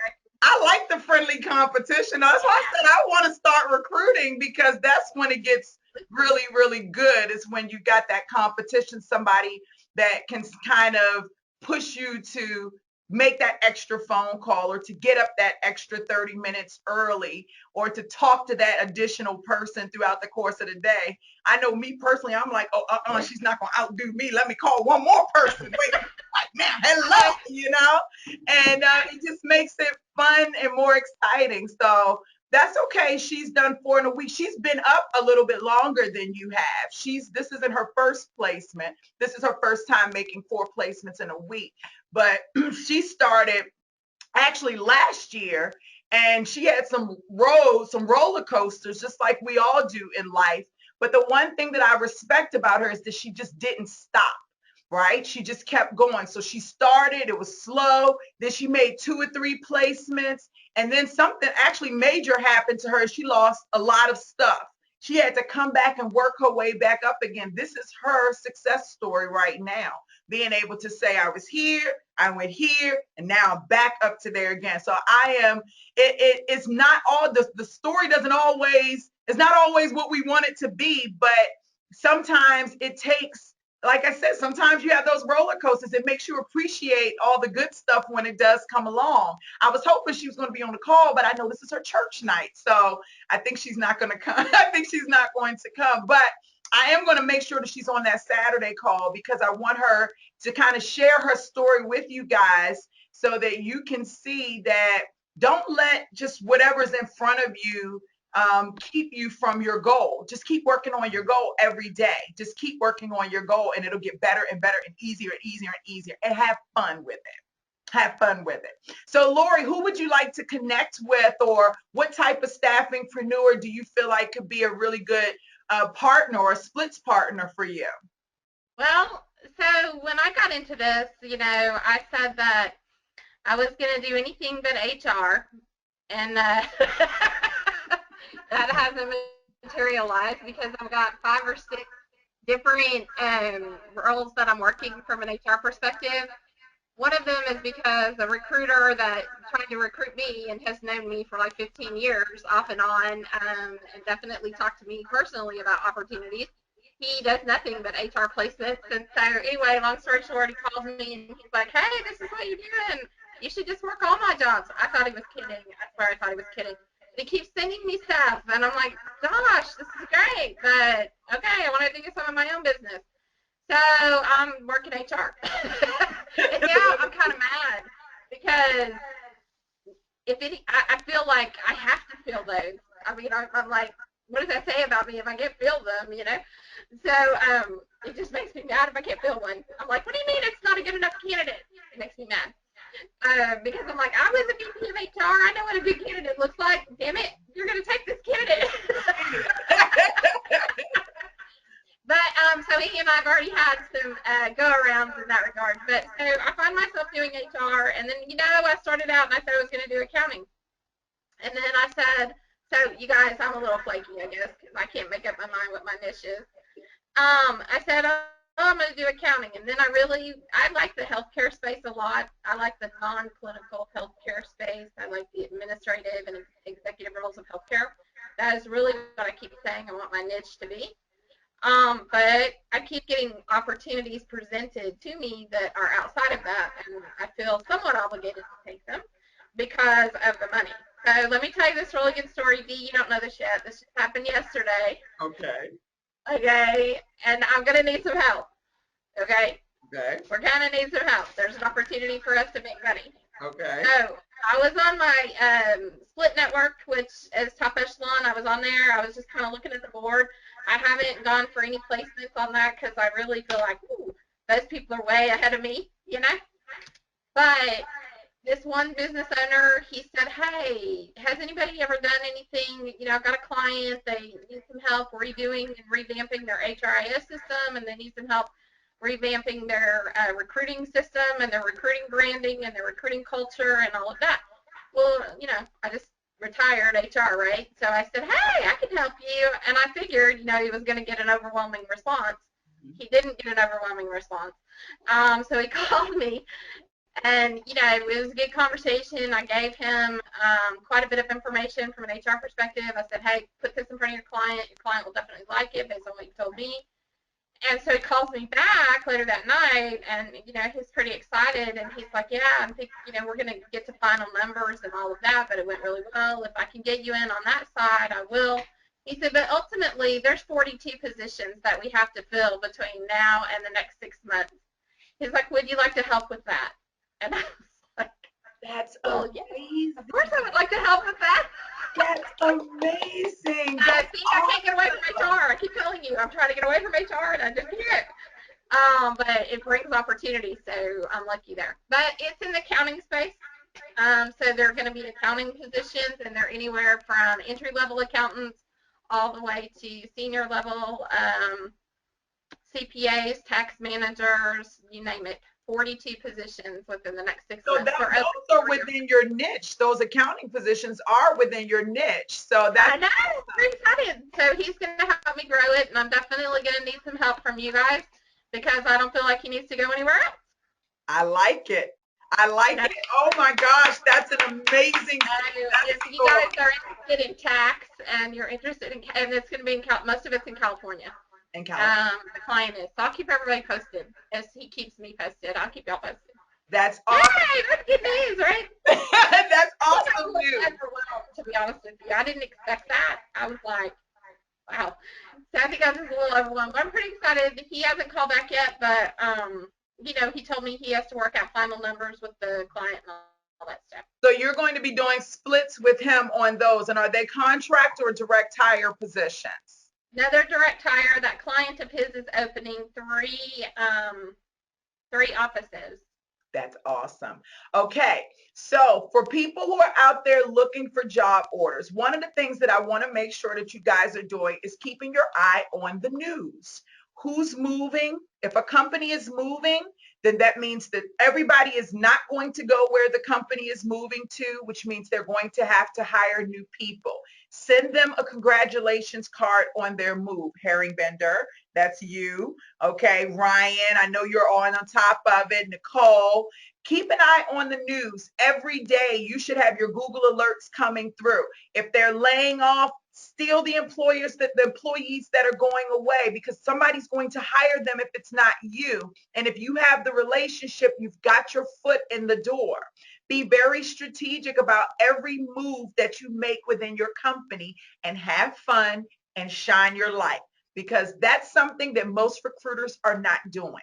Speaker 1: I like the friendly competition. That's why I said I want to start recruiting, because that's when it gets really, really good, is when you got that competition, somebody that can kind of push you to make that extra phone call, or to get up that extra 30 minutes early, or to talk to that additional person throughout the course of the day. I know me personally, I'm like, oh, she's not going to outdo me. Let me call one more person. Wait, like, man, hello, and it just makes it fun and more exciting. So that's okay. She's done 4 in a week. She's been up a little bit longer than you have. This isn't her first placement. This is her first time making 4 placements in a week. But she started actually last year, and she had some roller coasters, just like we all do in life. But the one thing that I respect about her is that she just didn't stop. Right? She just kept going. So she started, it was slow. Then she made 2 or 3 placements. And then something actually major happened to her. She lost a lot of stuff. She had to come back and work her way back up again. This is her success story right now. Being able to say, I was here, I went here, and now I'm back up to there again. So it's not all, the story it's not always what we want it to be, but sometimes it takes like I said, sometimes you have those roller coasters. It makes you appreciate all the good stuff when it does come along. I was hoping she was going to be on the call, but I know this is her church night, so I think she's not going to come. I think she's not going to come, but I am going to make sure that she's on that Saturday call because I want her to kind of share her story with you guys so that you can see that don't let just whatever's in front of you keep you from your goal. Just keep working on your goal every day. Just keep working on your goal and it'll get better and better and easier and easier and easier. And have fun with it. Have fun with it. So, Lori, who would you like to connect with, or what type of staffingpreneur do you feel like could be a really good partner or a splits partner for you?
Speaker 6: Well, so when I got into this, I said that I was going to do anything but HR, and that hasn't materialized because I've got 5 or 6 different roles that I'm working from an HR perspective. One of them is because a recruiter that tried to recruit me and has known me for like 15 years off and on, and definitely talked to me personally about opportunities. He does nothing but HR placements. And so anyway, long story short, he calls me and he's like, hey, this is what you're doing. You should just work all my jobs. I thought he was kidding. I swear I thought he was kidding. He keeps sending me stuff, and I'm like, gosh, this is great, but okay, I want to do some of my own business. So I'm working HR. And now I'm kind of mad because I feel like I have to fill those. I mean, I'm like, what does that say about me if I can't fill them, So it just makes me mad if I can't fill one. I'm like, what do you mean it's not a good enough candidate? It makes me mad. Because I'm like, I was a VP of HR. I know what a good candidate looks like. Damn it, you're going to take this candidate. But so he and I have already had some go-arounds in that regard. But so I find myself doing HR, and then, I started out and I said I was going to do accounting. And then I said, so you guys, I'm a little flaky, I guess, because I can't make up my mind what my niche is. I said, oh, I'm going to do accounting. And then I like the healthcare space a lot. I like the non-clinical healthcare space. I like the administrative and executive roles of healthcare. That is really what I keep saying I want my niche to be. But I keep getting opportunities presented to me that are outside of that, and I feel somewhat obligated to take them because of the money. So let me tell you this really good story. Dee, you don't know this yet. This just happened yesterday.
Speaker 1: Okay.
Speaker 6: Okay, and I'm going to need some help. Okay?
Speaker 1: Okay.
Speaker 6: We're going to need some help. There's an opportunity for us to make money.
Speaker 1: Okay.
Speaker 6: So I was on my split network, which is top echelon. I was on there. I was just kind of looking at the board. I haven't gone for any placements on that because I really feel like, ooh, those people are way ahead of me, But this one business owner, he said, hey, has anybody ever done anything? I've got a client. They need some help redoing and revamping their HRIS system, and they need some help revamping their recruiting system and their recruiting branding and their recruiting culture and all of that. Well, I just retired HR, right? So I said, hey, I can help you. And I figured, he was going to get an overwhelming response. He didn't get an overwhelming response. So he called me, and, it was a good conversation. I gave him quite a bit of information from an HR perspective. I said, hey, put this in front of your client. Your client will definitely like it based on what you told me. And so he calls me back later that night, and, he's pretty excited, and he's like, yeah, I think, we're going to get to final numbers and all of that, but it went really well. If I can get you in on that side, I will. He said, but ultimately, there's 42 positions that we have to fill between now and the next 6 months. He's like, would you like to help with that? And I was like,
Speaker 1: that's
Speaker 6: well,
Speaker 1: amazing.
Speaker 6: Of course I would like to help with that.
Speaker 1: That's amazing.
Speaker 6: I can't get away from HR. I keep telling you, I'm trying to get away from HR, and I just can't. But it brings opportunity, so I'm lucky there. But it's in the accounting space. So there are going to be accounting positions, and they're anywhere from entry-level accountants all the way to senior level CPAs, tax managers, you name it. 42 positions within the next 6 months.
Speaker 1: So those are within your niche. Those accounting positions are within your niche. So that's,
Speaker 6: I know. Very excited. So he's going to help me grow it, and I'm definitely going to need some help from you guys because I don't feel like he needs to go anywhere else.
Speaker 1: I like it. I like it. Oh my gosh, that's an amazing.
Speaker 6: If you guys are interested in tax and you're interested in, and it's going to be in most of it's in California.
Speaker 1: In California.
Speaker 6: The client is. So I'll keep everybody posted. As he keeps me posted, I'll keep y'all posted.
Speaker 1: That's awesome.
Speaker 6: Hey, that's good news, right?
Speaker 1: That's
Speaker 6: I was
Speaker 1: awesome
Speaker 6: a little
Speaker 1: news.
Speaker 6: overwhelmed, to be honest with you. I didn't expect that. I was like, wow. So I think I was just a little overwhelmed. But I'm pretty excited. He hasn't called back yet, but you know, he told me he has to work out final numbers with the client and all that stuff.
Speaker 1: So you're going to be doing splits with him on those, and are they contract or direct hire positions?
Speaker 6: Another direct hire. That client of his is opening three offices.
Speaker 1: That's awesome. Okay, so for people who are out there looking for job orders, one of the things that I want to make sure that you guys are doing is keeping your eye on the news. Who's moving? If a company is moving, then that means that everybody is not going to go where the company is moving to, which means they're going to have to hire new people. Send them a congratulations card on their move. Herring Bender, that's you. Okay, Ryan, I know you're on top of it. Nicole, keep an eye on the news. Every day you should have your Google alerts coming through. If they're laying off, steal the employees that are going away, because somebody's going to hire them if it's not you. And if you have the relationship, you've got your foot in the door. Be very strategic about every move that you make within your company, and have fun and shine your light, because that's something that most recruiters are not doing.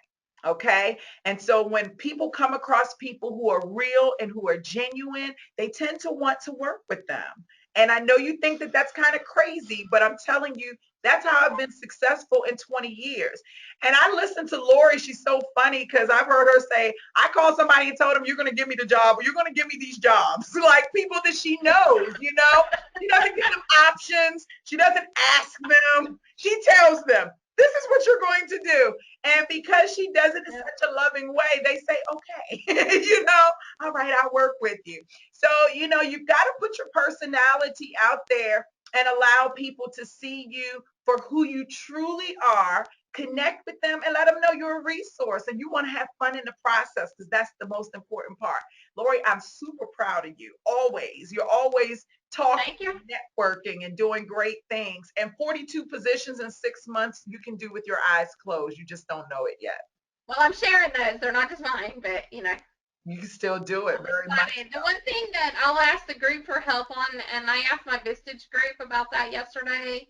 Speaker 1: Okay. And so when people come across people who are real and who are genuine, they tend to want to work with them. And I know you think that that's kind of crazy, but I'm telling you, that's how I've been successful in 20 years. And I listen to Lori. She's so funny because I've heard her say, I called somebody and told them, you're going to give me the job, or you're going to give me these jobs. Like people that she knows, you know, she doesn't give them options. She doesn't ask them. She tells them, this is what you're going to do. And because she does it in such a loving way, they say, okay, you know, all right, I'll work with you. So, you know, you've got to put your personality out there and allow people to see you for who you truly are. Connect with them and let them know you're a resource and you want to have fun in the process, because that's the most important part. Lori, I'm super proud of you. Always. You're always talking, networking, and doing great things. And 42 positions in 6 months you can do with your eyes closed. You just don't know it yet.
Speaker 6: Well, I'm sharing those. They're not just mine, but you know.
Speaker 1: You can still do it very much.
Speaker 6: The one thing that I'll ask the group for help on, and I asked my Vistage group about that yesterday,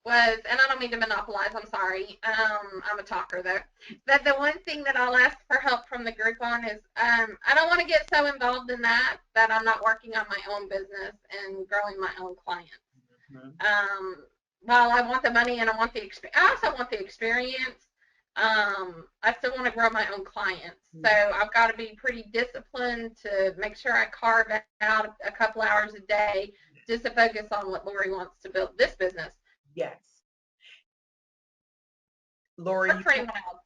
Speaker 6: was, and I don't mean to monopolize, I'm sorry, I'm a talker though, but the one thing that I'll ask for help from the group on is, I don't want to get so involved in that I'm not working on my own business and growing my own clients. While I want the money and I want the experience, I also want the experience. I still want to grow my own clients. So I've got to be pretty disciplined to make sure I carve out a couple hours a day just to focus on what Lori wants to build this business.
Speaker 1: Yes. Lori,
Speaker 6: work for anyone else.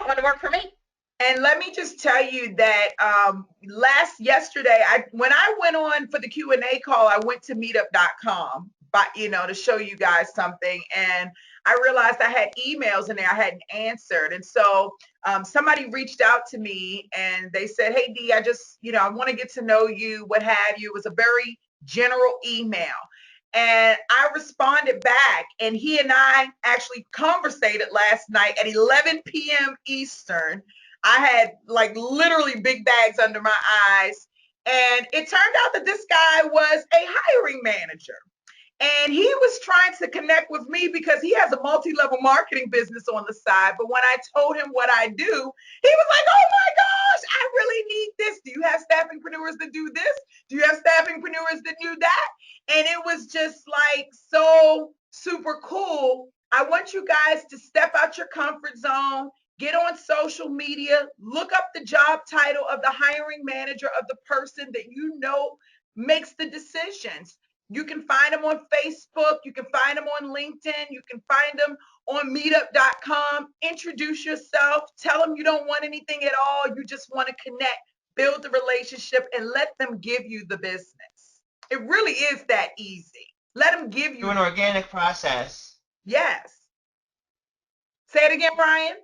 Speaker 6: I want to work for me.
Speaker 1: And let me just tell you that yesterday, when I went on for the Q&A call, I went to meetup.com, but you know, to show you guys something, and I realized I had emails in there I hadn't answered, and so somebody reached out to me and they said, "Hey Dee, I just, you know, I want to get to know you, what have you." It was a very general email. And I responded back, and he and I actually conversated last night at 11 p.m. Eastern. I had like literally big bags under my eyes. And it turned out that this guy was a hiring manager. And he was trying to connect with me because he has a multi-level marketing business on the side. But when I told him what I do, he was like, oh my gosh, I really need this. Do you have staffingpreneurs that do this? Do you have staffingpreneurs that do that? And it was just like so super cool. I want you guys to step out your comfort zone, get on social media, look up the job title of the hiring manager of the person that you know makes the decisions. You can find them on Facebook. You can find them on LinkedIn. You can find them on meetup.com. Introduce yourself. Tell them you don't want anything at all. You just want to connect, build the relationship, and let them give you the business. It really is that easy. Let them give you.
Speaker 2: Do an organic process.
Speaker 1: Yes. Say it again, Brian.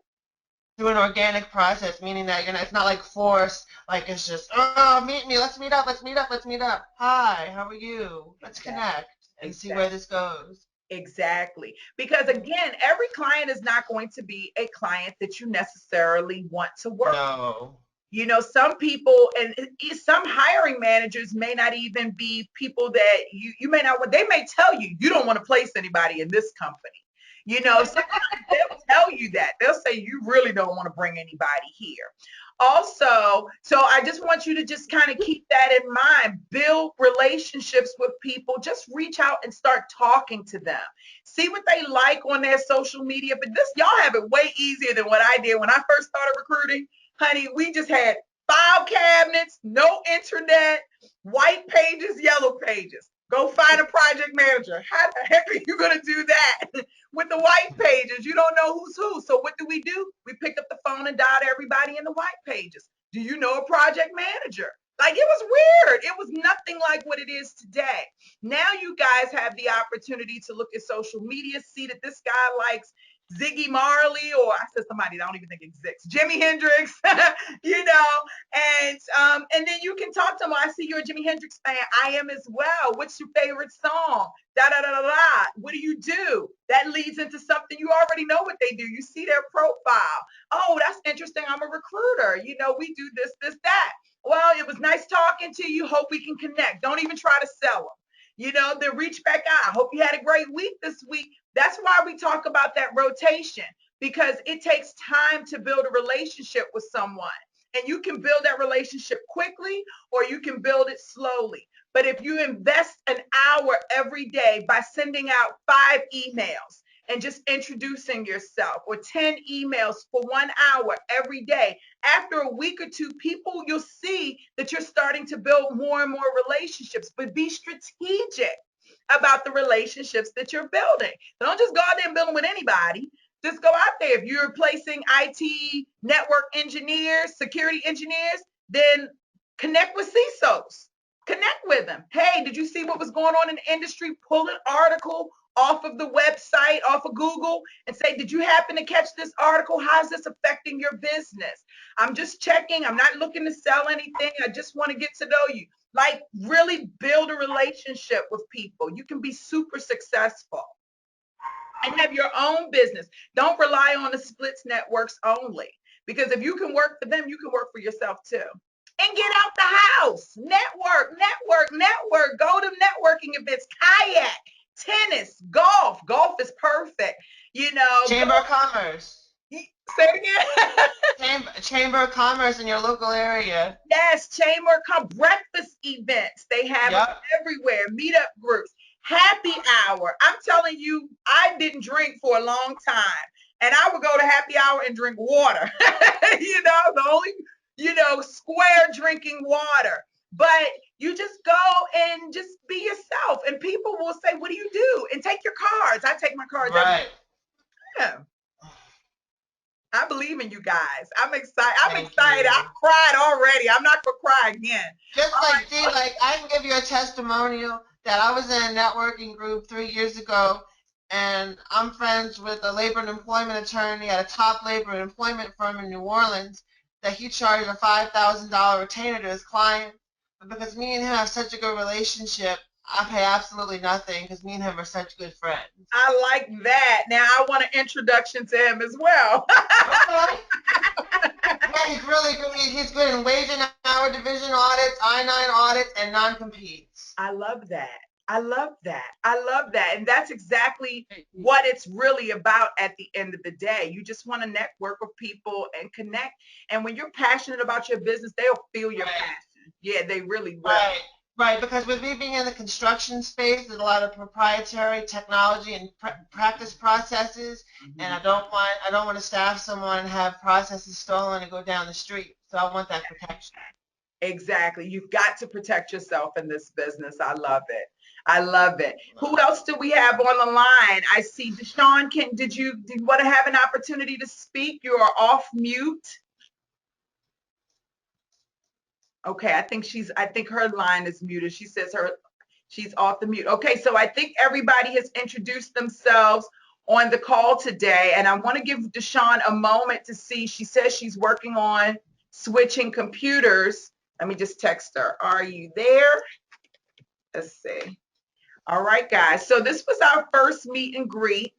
Speaker 2: Do an organic process, meaning that it's not like forced, like it's just, oh, meet me, let's meet up, let's meet up, let's meet up. Hi, how are you? Let's connect and see where this goes.
Speaker 1: Exactly. Because again, every client is not going to be a client that you necessarily want to work.
Speaker 2: No.
Speaker 1: You know, some people and some hiring managers may not even be people that you may not want. They may tell you you don't want to place anybody in this company. You know, sometimes they'll tell you that. They'll say you really don't want to bring anybody here. Also, so I just want you to just kind of keep that in mind. Build relationships with people. Just reach out and start talking to them. See what they like on their social media. But this, y'all have it way easier than what I did when I first started recruiting. Honey, we just had file cabinets, no internet, white pages, yellow pages. Go find a project manager. How the heck are you going to do that with the white pages? You don't know who's who. So what do? We picked up the phone and dialed everybody in the white pages. Do you know a project manager? Like, it was weird. It was nothing like what it is today. Now you guys have the opportunity to look at social media, see that this guy likes Ziggy Marley, or I said somebody that I don't even think exists, Jimi Hendrix, you know, and then you can talk to them. I see you're a Jimi Hendrix fan. I am as well. What's your favorite song? Da da da da da. What do you do? That leads into something you already know what they do. You see their profile. Oh, that's interesting. I'm a recruiter. You know, we do this, this, that. Well, it was nice talking to you. Hope we can connect. Don't even try to sell them. You know, then reach back out. I hope you had a great week this week. That's why we talk about that rotation, because it takes time to build a relationship with someone. And you can build that relationship quickly or you can build it slowly. But if you invest an hour every day by sending out 5 emails and just introducing yourself, or 10 emails for 1 hour every day, after a week or two, people, you'll see that you're starting to build more and more relationships. But be strategic about the relationships that you're building. So don't just go out there and build them with anybody. Just go out there. If you're replacing IT network engineers, security engineers, then connect with CISOs. Connect with them. Hey, did you see what was going on in the industry? Pull an article off of the website, off of Google, and say, did you happen to catch this article? How's this affecting your business? I'm just checking. I'm not looking to sell anything. I just want to get to know you. Like, really build a relationship with people. You can be super successful and have your own business. Don't rely on the splits networks only, because if you can work for them, you can work for yourself too. And get out the house. Network, network, network. Go to networking events, kayak, tennis, golf. Golf is perfect. You know,
Speaker 2: Chamber of Commerce.
Speaker 1: say it again.
Speaker 2: Chamber of Commerce in your local area.
Speaker 1: Yes, chamber come breakfast events. They have them everywhere. Meetup groups, happy hour. I'm telling you, I didn't drink for a long time, and I would go to happy hour and drink water. You know, the only, you know, square drinking water. But you just go and just be yourself, and people will say, "What do you do?" And take your cards. I take my cards.
Speaker 2: Right.
Speaker 1: Yeah. I believe in you guys. I'm excited. I'm
Speaker 2: Thank
Speaker 1: excited.
Speaker 2: you.
Speaker 1: I cried already. I'm not gonna cry again.
Speaker 2: Just
Speaker 1: All
Speaker 2: like,
Speaker 1: right.
Speaker 2: see, like I can give you a testimonial that I was in a networking group 3 years ago, and I'm friends with a labor and employment attorney at a top labor and employment firm in New Orleans, that he charged a $5,000 retainer to his client. But because me and him have such a good relationship, I pay absolutely nothing because me and him are such good friends.
Speaker 1: I like that. Now I want an introduction to him as well.
Speaker 2: Okay. Yeah, he's really good. He's good in wage and hour division audits, I-9 audits, and non-competes.
Speaker 1: I love that. I love that. I love that. And that's exactly what it's really about at the end of the day. You just want to network with people and connect. And when you're passionate about your business, they'll feel your passion. Yeah, they really will.
Speaker 2: Right. Right, because with me being in the construction space, there's a lot of proprietary technology and practice processes, and I don't want to staff someone and have processes stolen and go down the street. So I want that protection.
Speaker 1: Exactly. You've got to protect yourself in this business. I love it. I love it. Who else do we have on the line? I see Deshawn. Did you want to have an opportunity to speak? You are off mute. Okay, I think her line is muted. She says she's off the mute. Okay, so I think everybody has introduced themselves on the call today, and I want to give Deshawn a moment to see. She says she's working on switching computers. Let me just text her. Are you there? Let's see. All right, guys. So this was our first meet and greet,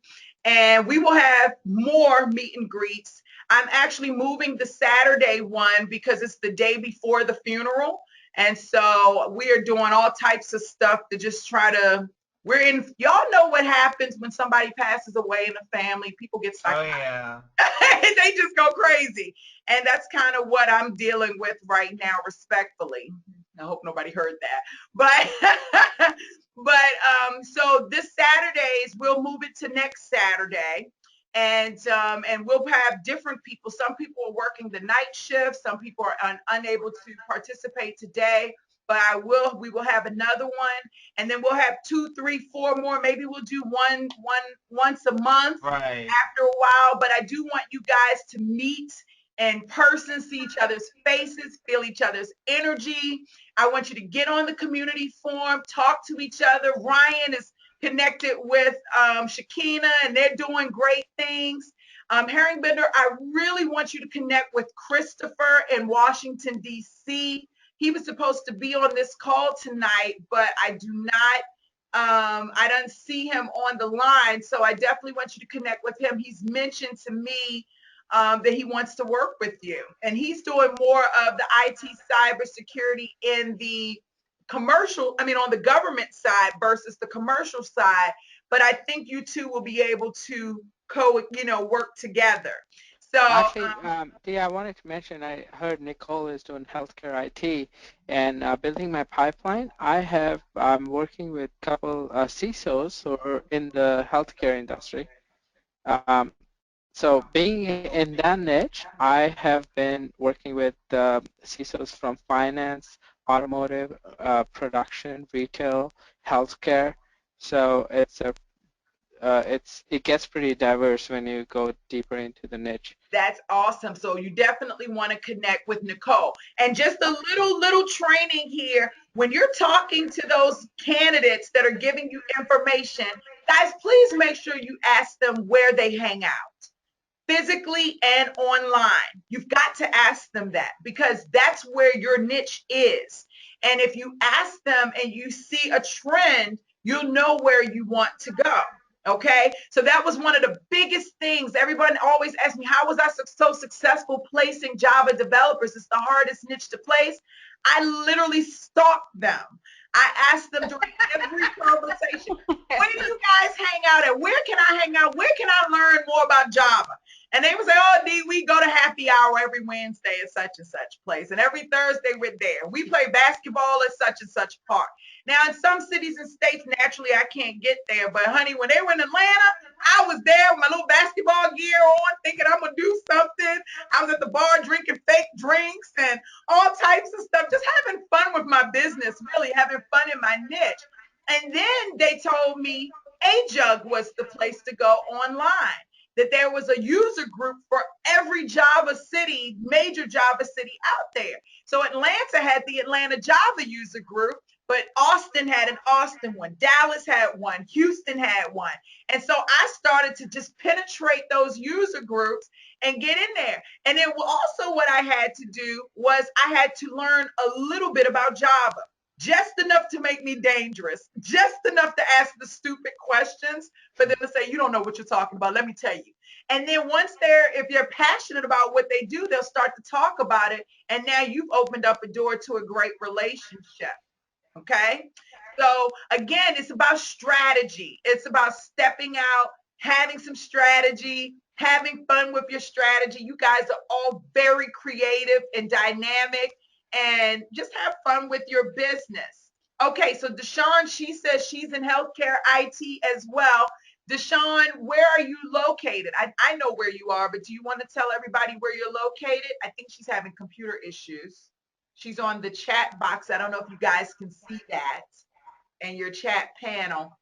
Speaker 1: and we will have more meet and greets. I'm actually moving the Saturday one because it's the day before the funeral. And so we are doing all types of stuff to just try to, y'all know what happens when somebody passes away in a family. People get
Speaker 2: Oh
Speaker 1: psychotic.
Speaker 2: yeah.
Speaker 1: They just go crazy. And that's kind of what I'm dealing with right now, respectfully. I hope nobody heard that. But so this Saturdays we'll move it to next Saturday. And we'll have different people. Some people are working the night shift. Some people are unable to participate today. But we will have another one, and then we'll have two, three, four more. Maybe we'll do once a month
Speaker 2: Right.
Speaker 1: after a while, but I do want you guys to meet in person, see each other's faces, feel each other's energy. I want you to get on the community forum, talk to each other. Ryan is connected with Shakina, and they're doing great things. Herringbender, I really want you to connect with Christopher in Washington, D.C. He was supposed to be on this call tonight, but I do not I don't see him on the line, so I definitely want you to connect with him. He's mentioned to me that he wants to work with you, and he's doing more of the IT cybersecurity in the commercial, I mean, on the government side versus the commercial side. But I think you two will be able to work together. So
Speaker 3: Actually, Dee, I wanted to mention I heard Nicole is doing healthcare IT and building my pipeline. I'm working with a couple CISOs who are in the healthcare industry. Um, so being in that niche, I have been working with CISOs from finance, automotive, production, retail, healthcare. So it gets pretty diverse when you go deeper into the niche.
Speaker 1: that's awesome. So you definitely want to connect with Nicole. And just a little training here. When you're talking to those candidates that are giving you information, guys, please make sure you ask them where they hang out, physically and online. You've got to ask them that because that's where your niche is. And if you ask them and you see a trend, you'll know where you want to go. Okay. So that was one of the biggest things. Everyone always asks me, how was I so successful placing Java developers? It's the hardest niche to place. I literally stalked them. I asked them during every conversation, where do you guys hang out at? Where can I hang out? Where can I learn more about Java? And they would say, oh, Dee, we go to happy hour every Wednesday at such and such place. And every Thursday we're there. We play basketball at such and such park. Now, in some cities and states, naturally, I can't get there. But, honey, when they were in Atlanta, I was there with my little basketball gear on, thinking I'm going to do something. I was at the bar drinking fake drinks and all types of stuff, just having fun with my business, really having fun in my niche. And then they told me AJUG was the place to go online, that there was a user group for every Java city, major Java city out there. So Atlanta had the Atlanta Java user group, but Austin had an Austin one, Dallas had one, Houston had one. And so I started to just penetrate those user groups and get in there. And then also what I had to do was I had to learn a little bit about Java, just enough to make me dangerous, just enough to ask the stupid questions for them to say, you don't know what you're talking about. Let me tell you. And then if they're passionate about what they do, they'll start to talk about it. And now you've opened up a door to a great relationship. Okay. So again, it's about strategy. It's about stepping out, having some strategy, having fun with your strategy. You guys are all very creative and dynamic, and just have fun with your business. Okay, so Deshawn, she says she's in healthcare IT as well. Deshawn, where are you located? I know where you are, but do you want to tell everybody where you're located? I think she's having computer issues. She's on the chat box. I don't know if you guys can see that in your chat panel.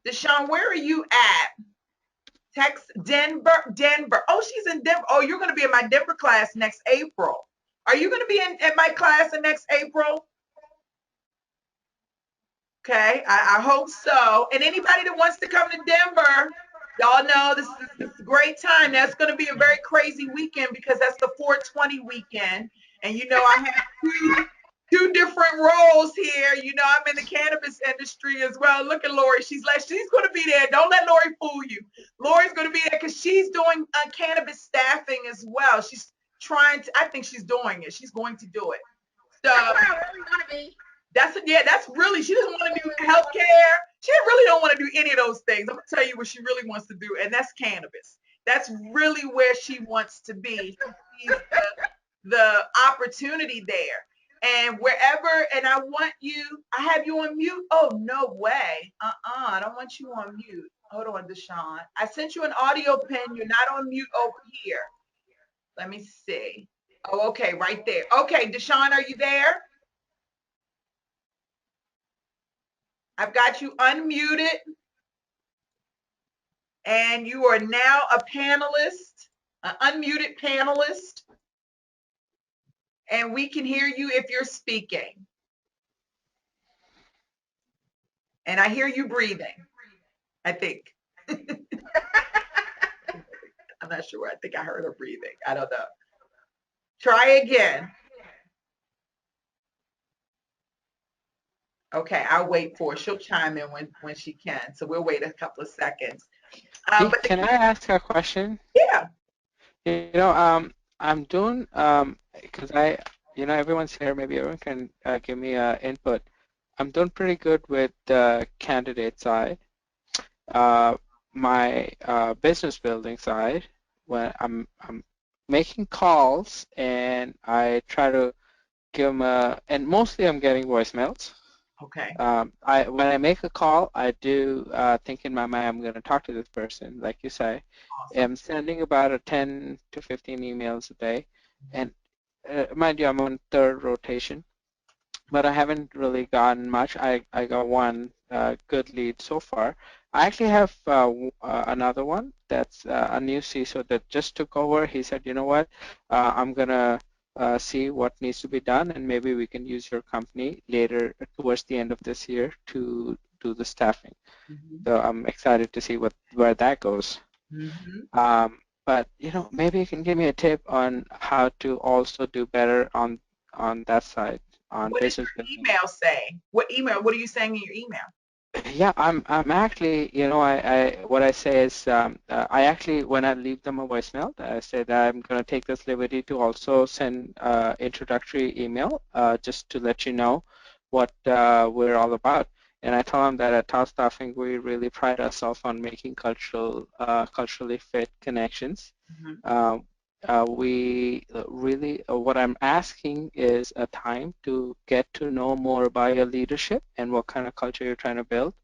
Speaker 1: Deshawn, where are you at? Text Denver. Oh, she's in Denver. Oh, you're going to be in my Denver class next April. Are you going to be in my class in next April? Okay, I hope so. And anybody that wants to come to Denver, y'all know this is a great time. That's going to be a very crazy weekend because that's the 420 weekend. And you know, I have two two different roles here. You know, I'm in the cannabis industry as well. Look at Lori. She's going to be there. Don't let Lori fool you. Lori's going to be there because she's doing cannabis staffing as well. She's trying to, I think she's doing it. She's going to do it. So
Speaker 6: That's where I really want to be.
Speaker 1: that's really, she doesn't want to do healthcare. She really don't want to do any of those things. I'm going to tell you what she really wants to do, and that's cannabis. That's really where she wants to be. She sees the opportunity there. And wherever, and I want you, I have you on mute. Oh, no way. I don't want you on mute. Hold on, Deshaun. I sent you an audio pin. You're not on mute over here. Let me see. Oh, okay, right there. Okay, Deshaun, are you there? I've got you unmuted. And you are now a panelist, an unmuted panelist. And we can hear you if you're speaking. And I hear you breathing, I think. I'm not sure. I think I heard her breathing. I don't know. Try again. Okay, I'll wait for her. She'll chime in when she can. So we'll wait a couple of seconds.
Speaker 3: Can I ask a question?
Speaker 1: Yeah.
Speaker 3: You know, I'm doing because everyone's here. Maybe everyone can give me input. I'm doing pretty good with the candidate side. My business building side, when I'm making calls and I try to give them and mostly I'm getting voicemails.
Speaker 1: Okay.
Speaker 3: When I make a call, I do think in my mind I'm going to talk to this person, like you say.
Speaker 1: Awesome.
Speaker 3: I'm sending about 10 to 15 emails a day, and mind you, I'm on third rotation, but I haven't really gotten much. I got one good lead so far. I actually have another one that's a new CISO that just took over. He said, you know what, I'm gonna see what needs to be done, and maybe we can use your company later towards the end of this year to do the staffing. So I'm excited to see where that goes. But maybe you can give me a tip on how to also do better on that side on
Speaker 1: What does
Speaker 3: business.
Speaker 1: your email say? What are you saying in your email?
Speaker 3: Yeah, I'm actually, what I say is, I actually, when I leave them a voicemail, I say that I'm going to take this liberty to also send introductory email just to let you know what we're all about. And I tell them that at Top Staffing, we really pride ourselves on making culturally fit connections. We really, what I'm asking is a time to get to know more about your leadership and what kind of culture you're trying to build.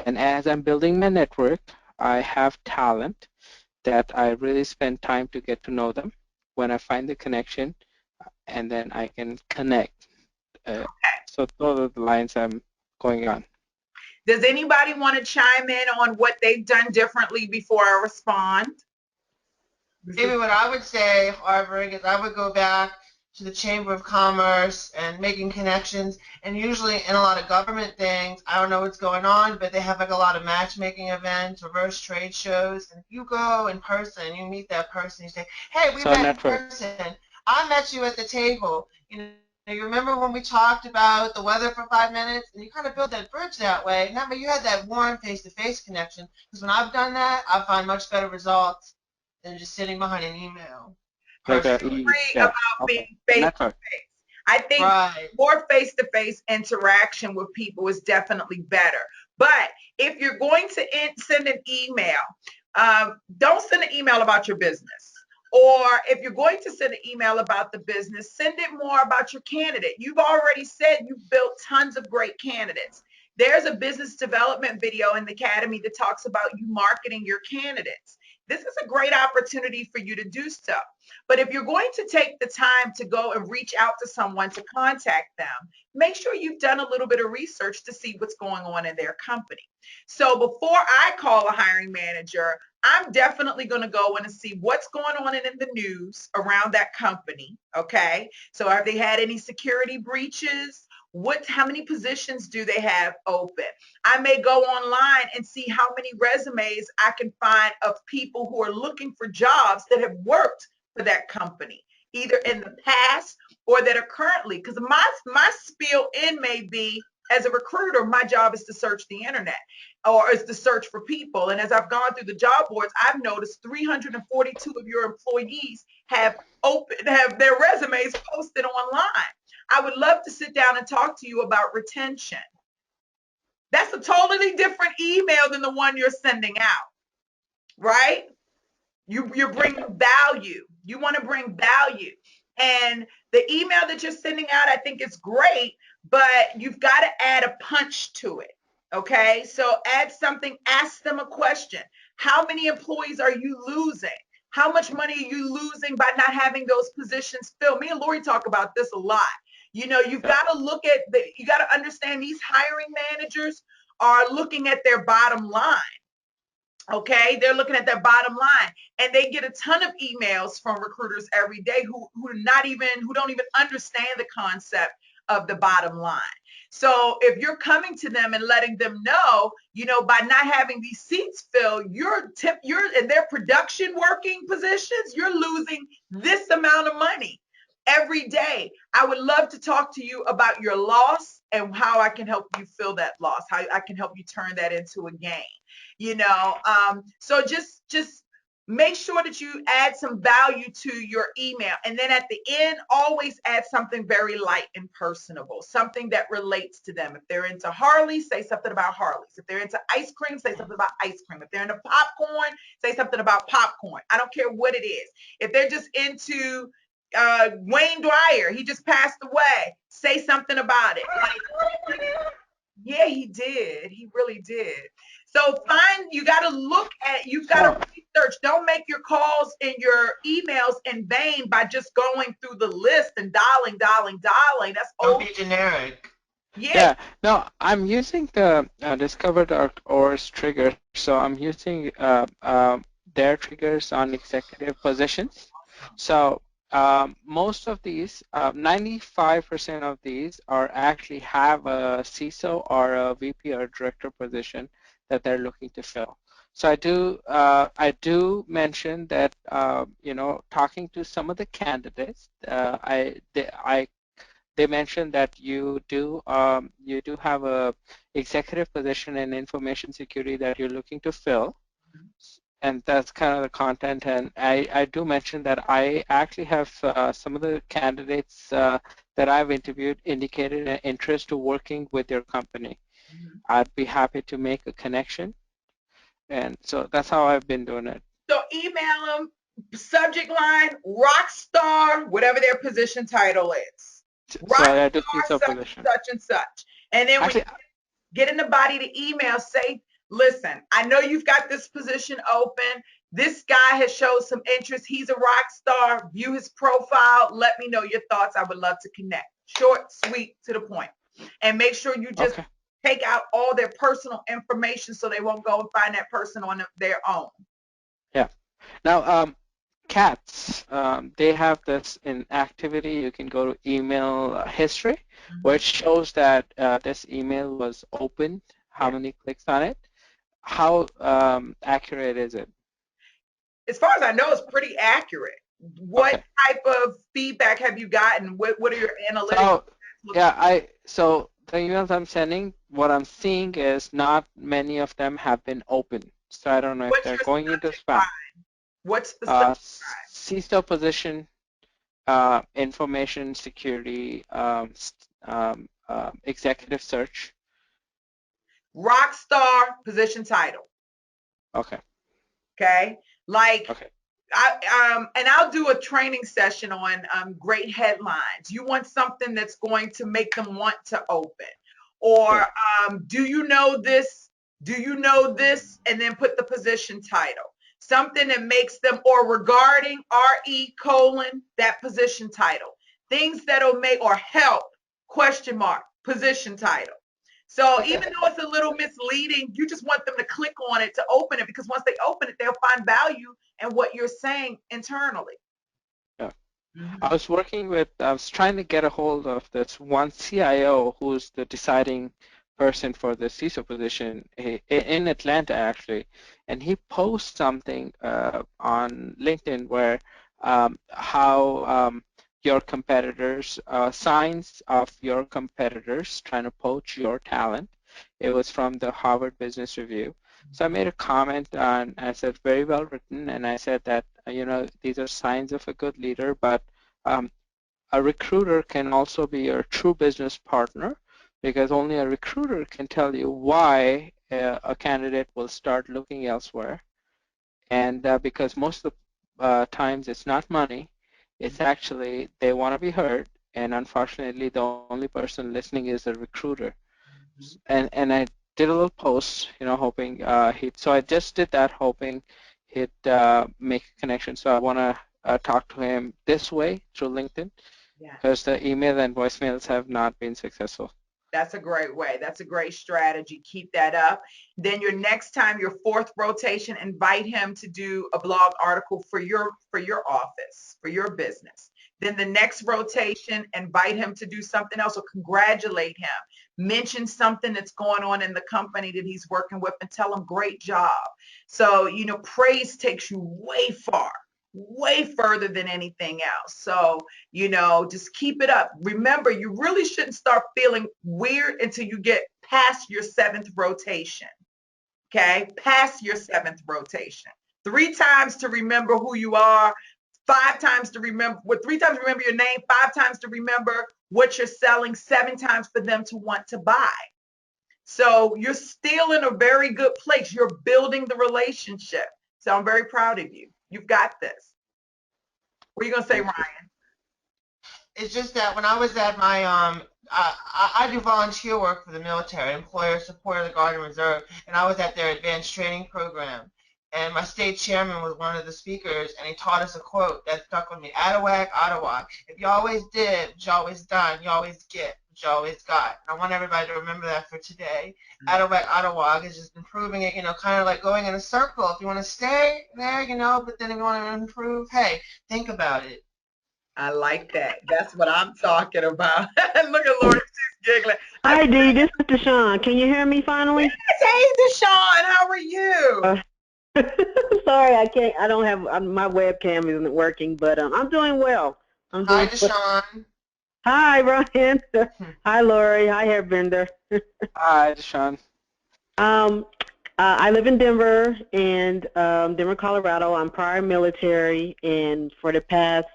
Speaker 3: And as I'm building my network, I have talent that I really spend time to get to know them. When I find the connection, and then I can connect. So those are the lines I'm going on.
Speaker 1: Does anybody want to chime in on what they've done differently before I respond?
Speaker 2: Maybe what I would say, Harvard, is I would go back to the Chamber of Commerce and making connections. And usually in a lot of government things, I don't know what's going on, but they have like a lot of matchmaking events, reverse trade shows. And you go in person, you meet that person, you say, hey, we met in person. I met you at the table. You remember when we talked about the weather for 5 minutes? And you kind of build that bridge that way. And that way you had that warm face-to-face connection. Because when I've done that, I find much better results than just sitting behind an email.
Speaker 1: About being face-to-face. I think more face-to-face interaction with people is definitely better. But if you're going to send an email, don't send an email about your business. Or if you're going to send an email about the business, send it more about your candidate. You've already said you've built tons of great candidates. There's a business development video in the Academy that talks about you marketing your candidates. This is a great opportunity for you to do so. But if you're going to take the time to go and reach out to someone to contact them, make sure you've done a little bit of research to see what's going on in their company. So before I call a hiring manager, I'm definitely going to go in and see what's going on in the news around that company. Okay. So have they had any security breaches? How many positions do they have open? I may go online and see how many resumes I can find of people who are looking for jobs that have worked for that company. either in the past or that are currently, because my spiel in may be, as a recruiter, my job is to search the internet or is to search for people. And as I've gone through the job boards, I've noticed 342 of your employees have their resumes posted online. I would love to sit down and talk to you about retention. That's a totally different email than the one you're sending out, right? You're bringing value. You want to bring value. And the email that you're sending out, I think is great, but you've got to add a punch to it. Okay. So add something, ask them a question. How many employees are you losing? How much money are you losing by not having those positions filled? Me and Lori talk about this a lot. You've got to look at you got to understand these hiring managers are looking at their bottom line. Okay, they're looking at their bottom line, and they get a ton of emails from recruiters every day who don't even understand the concept of the bottom line. So if you're coming to them and letting them know, by not having these seats filled, you're in their production working positions, you're losing this amount of money every day. I would love to talk to you about your loss and how I can help you fill that loss, how I can help you turn that into a gain. So just make sure that you add some value to your email, and then at the end always add something very light and personable, something that relates to them. If they're into Harley, say something about Harleys. If they're into ice cream, say something about ice cream. If they're into popcorn, say something about popcorn. I don't care what it is. If they're just into Wayne Dwyer, he just passed away, say something about it. Yeah, he did. He really did. So you've got to research. Don't make your calls and your emails in vain by just going through the list and dialing. That's
Speaker 2: Don't
Speaker 1: old.
Speaker 2: be generic.
Speaker 1: Yeah.
Speaker 3: No, I'm using the Discover.org's trigger. So I'm using their triggers on executive positions. So most of these, 95% of these are actually have a CISO or a VP or director position that they're looking to fill. So I do mention that talking to some of the candidates, they mentioned that you do have a executive position in information security that you're looking to fill, and that's kind of the content. And I do mention that I actually have some of the candidates that I've interviewed indicated an interest to working with your company. I'd be happy to make a connection, and so that's how I've been doing it.
Speaker 1: So email them, subject line, rock star, whatever their position title is.
Speaker 3: So I do see some
Speaker 1: Such
Speaker 3: position.
Speaker 1: and such. And then when you get in the body of the email, say, listen, I know you've got this position open. This guy has showed some interest. He's a rock star. View his profile. Let me know your thoughts. I would love to connect. Short, sweet, to the point. And make sure you just take out all their personal information so they won't go and find that person on their own.
Speaker 3: Yeah. Now, CATS, they have this in activity. You can go to email history, which shows that this email was opened, how many clicks on it. How accurate is it?
Speaker 1: As far as I know, it's pretty accurate. What type of feedback have you gotten? What are your analytics?
Speaker 3: So the emails I'm sending, what I'm seeing is not many of them have been opened. So I don't know if they're going into spam.
Speaker 1: What's the
Speaker 3: CISO position, information security, executive search.
Speaker 1: Rockstar position title.
Speaker 3: Okay.
Speaker 1: And I'll do a training session on great headlines. You want something that's going to make them want to open. Or do you know this? Do you know this? And then put the position title. Something that makes them, or regarding RE : that position title. Things that'll make, or help, ? Position title. So even though it's a little misleading, you just want them to click on it to open it, because once they open it, they'll find value in what you're saying internally.
Speaker 3: Yeah. I was trying to get a hold of this one CIO who's the deciding person for the CISO position in Atlanta, actually, and he posts something on LinkedIn where how your competitors, signs of your competitors trying to poach your talent. It was from the Harvard Business Review. So I made a comment on, I said, very well written, and I said that, these are signs of a good leader, but a recruiter can also be your true business partner, because only a recruiter can tell you why a candidate will start looking elsewhere. And because most of the times it's not money, it's actually they want to be heard, and unfortunately the only person listening is the recruiter. And I did a little post, hoping so I just did that hoping he'd make a connection. So I want to talk to him this way through LinkedIn,
Speaker 1: Yeah.
Speaker 3: because the email and voicemails have not been successful.
Speaker 1: That's a great way. That's a great strategy. Keep that up. Then your next time, your fourth rotation, invite him to do a blog article for your office, for your business. Then the next rotation, invite him to do something else or congratulate him. Mention something that's going on in the company that he's working with and tell him great job. So, praise takes you way further than anything else. So, just keep it up. Remember, you really shouldn't start feeling weird until you get past your seventh rotation. Okay? Past your seventh rotation. 3 times to remember who you are, 5 times to remember, 3 times to remember your name, 5 times to remember what you're selling, 7 times for them to want to buy. So you're still in a very good place. You're building the relationship. So I'm very proud of you. You've got this. What are you going to say, Ryan?
Speaker 2: It's just that when I was at my I do volunteer work for the military, employer support of the Guard and Reserve, and I was at their advanced training program. And my state chairman was one of the speakers, and he taught us a quote that stuck with me: Ottawa, Ottawa. If you always did what you always done, you always get what you always got. And I want everybody to remember that for today. Ottawa, Ottawa is just improving it, kind of like going in a circle. If you want to stay there, but then if you want to improve, hey, think about it.
Speaker 1: I like that. That's what I'm talking about. Look at Lori, she's giggling.
Speaker 7: Hi, Dee. This is Deshawn. Can you hear me finally?
Speaker 1: Hey, Deshawn, how are you?
Speaker 7: Sorry, I can't. I don't have my webcam isn't working, but I'm doing well.
Speaker 2: Hi, Deshawn.
Speaker 7: Hi, Ryan. Hi, Lori. Hi, Hairbender.
Speaker 3: Hi, Deshawn.
Speaker 7: I live in Denver, Denver, Colorado. I'm prior military, and for the past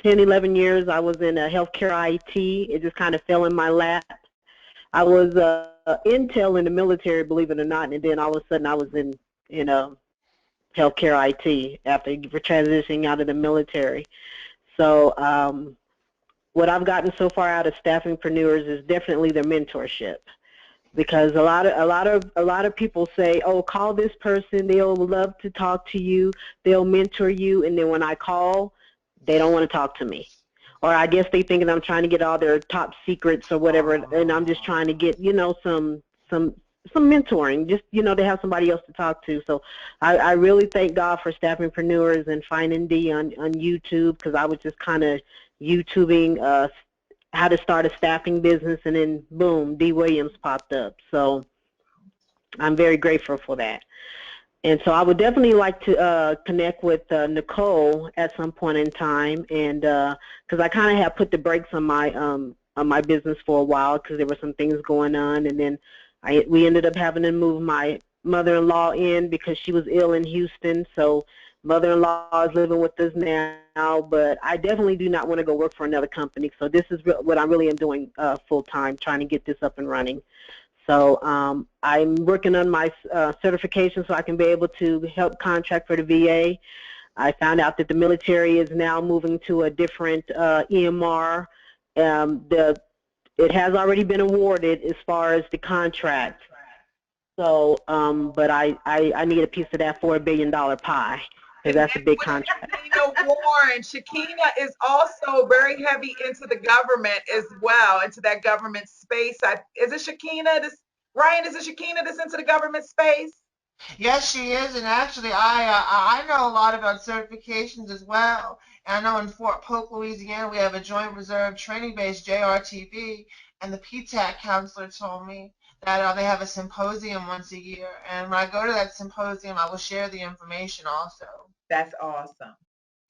Speaker 7: 10, 11 years, I was in healthcare IT. It just kind of fell in my lap. I was intel in the military, believe it or not, and then all of a sudden I was in healthcare IT after transitioning out of the military. So what I've gotten so far out of staffingpreneurs is definitely the mentorship, because a lot of people say, oh, call this person, they'll love to talk to you, they'll mentor you, and then when I call, they don't want to talk to me. Or I guess they thinking I'm trying to get all their top secrets or whatever, and I'm just trying to get, some mentoring, just, to have somebody else to talk to. So I really thank God for staffingpreneurs and Finding D on YouTube, because I was just kind of YouTubing how to start a staffing business, and then boom, D. Williams popped up. So I'm very grateful for that. And so I would definitely like to connect with Nicole at some point in time, and because I kind of have put the brakes on my business for a while because there were some things going on, and then we ended up having to move my mother-in-law in because she was ill in Houston. So mother-in-law is living with us now, but I definitely do not want to go work for another company. So this is what I really am doing full-time, trying to get this up and running. So I'm working on my certification so I can be able to help contract for the VA. I found out that the military is now moving to a different EMR. It has already been awarded as far as the contract. So, but I need a piece of that $4 billion pie, because that's a big contract.
Speaker 1: Warren, Shakina is also very heavy into the government as well, into that government space. Is it Shakina? Ryan, is it Shakina that's into the government space?
Speaker 2: Yes, she is, and actually, I know a lot about certifications as well. And I know in Fort Polk, Louisiana, we have a Joint Reserve Training Base, JRTB, and the PTAC counselor told me that they have a symposium once a year. And when I go to that symposium, I will share the information also.
Speaker 1: That's awesome.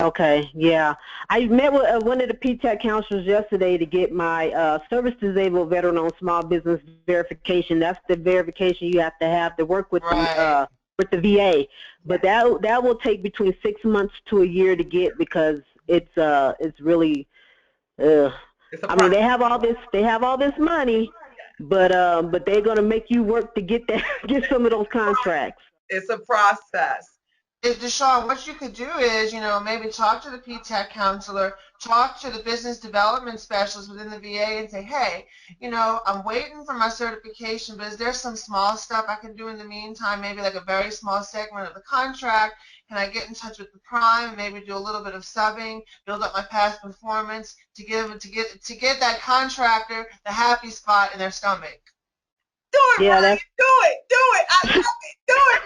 Speaker 7: Okay, yeah. I met with one of the PTAC counselors yesterday to get my service disabled veteran-owned small business verification. That's the verification you have to work with the VA. But that will take between 6 months to a year to get because it's really I mean, they have all this money, but they're gonna make you work to get get some of those contracts.
Speaker 1: It's a process.
Speaker 2: Deshaun, what you could do is, maybe talk to the PTAC counselor, talk to the business development specialist within the VA and say, hey, I'm waiting for my certification, but is there some small stuff I can do in the meantime, maybe like a very small segment of the contract? Can I get in touch with the prime and maybe do a little bit of subbing, build up my past performance to get that contractor the happy spot in their stomach?
Speaker 1: Do it,
Speaker 7: Yeah,
Speaker 1: Ryan. Do it. Do it. I love it. Do it.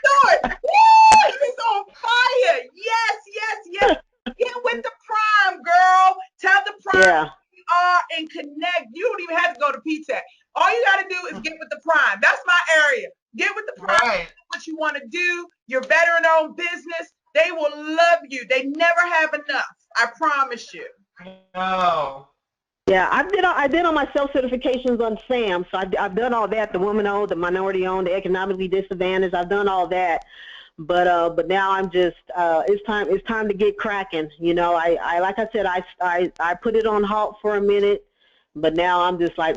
Speaker 1: Do it. Woo! He's on fire. Yes, yes, yes. Get with the prime, girl. Tell the prime
Speaker 7: yeah.
Speaker 1: who you are and connect. You don't even have to go to PTAC. All you got to do is get with the prime. That's my area. Get with the prime.
Speaker 2: Right.
Speaker 1: What you want to do, your veteran-owned business, they will love you. They never have enough. I promise you.
Speaker 2: No.
Speaker 7: Yeah, I did all my self certifications on SAM, so I've done all that, the woman owned, the minority owned, the economically disadvantaged. I've done all that, but now I'm just it's time to get cracking. I like I said, I put it on halt for a minute, but now I'm just like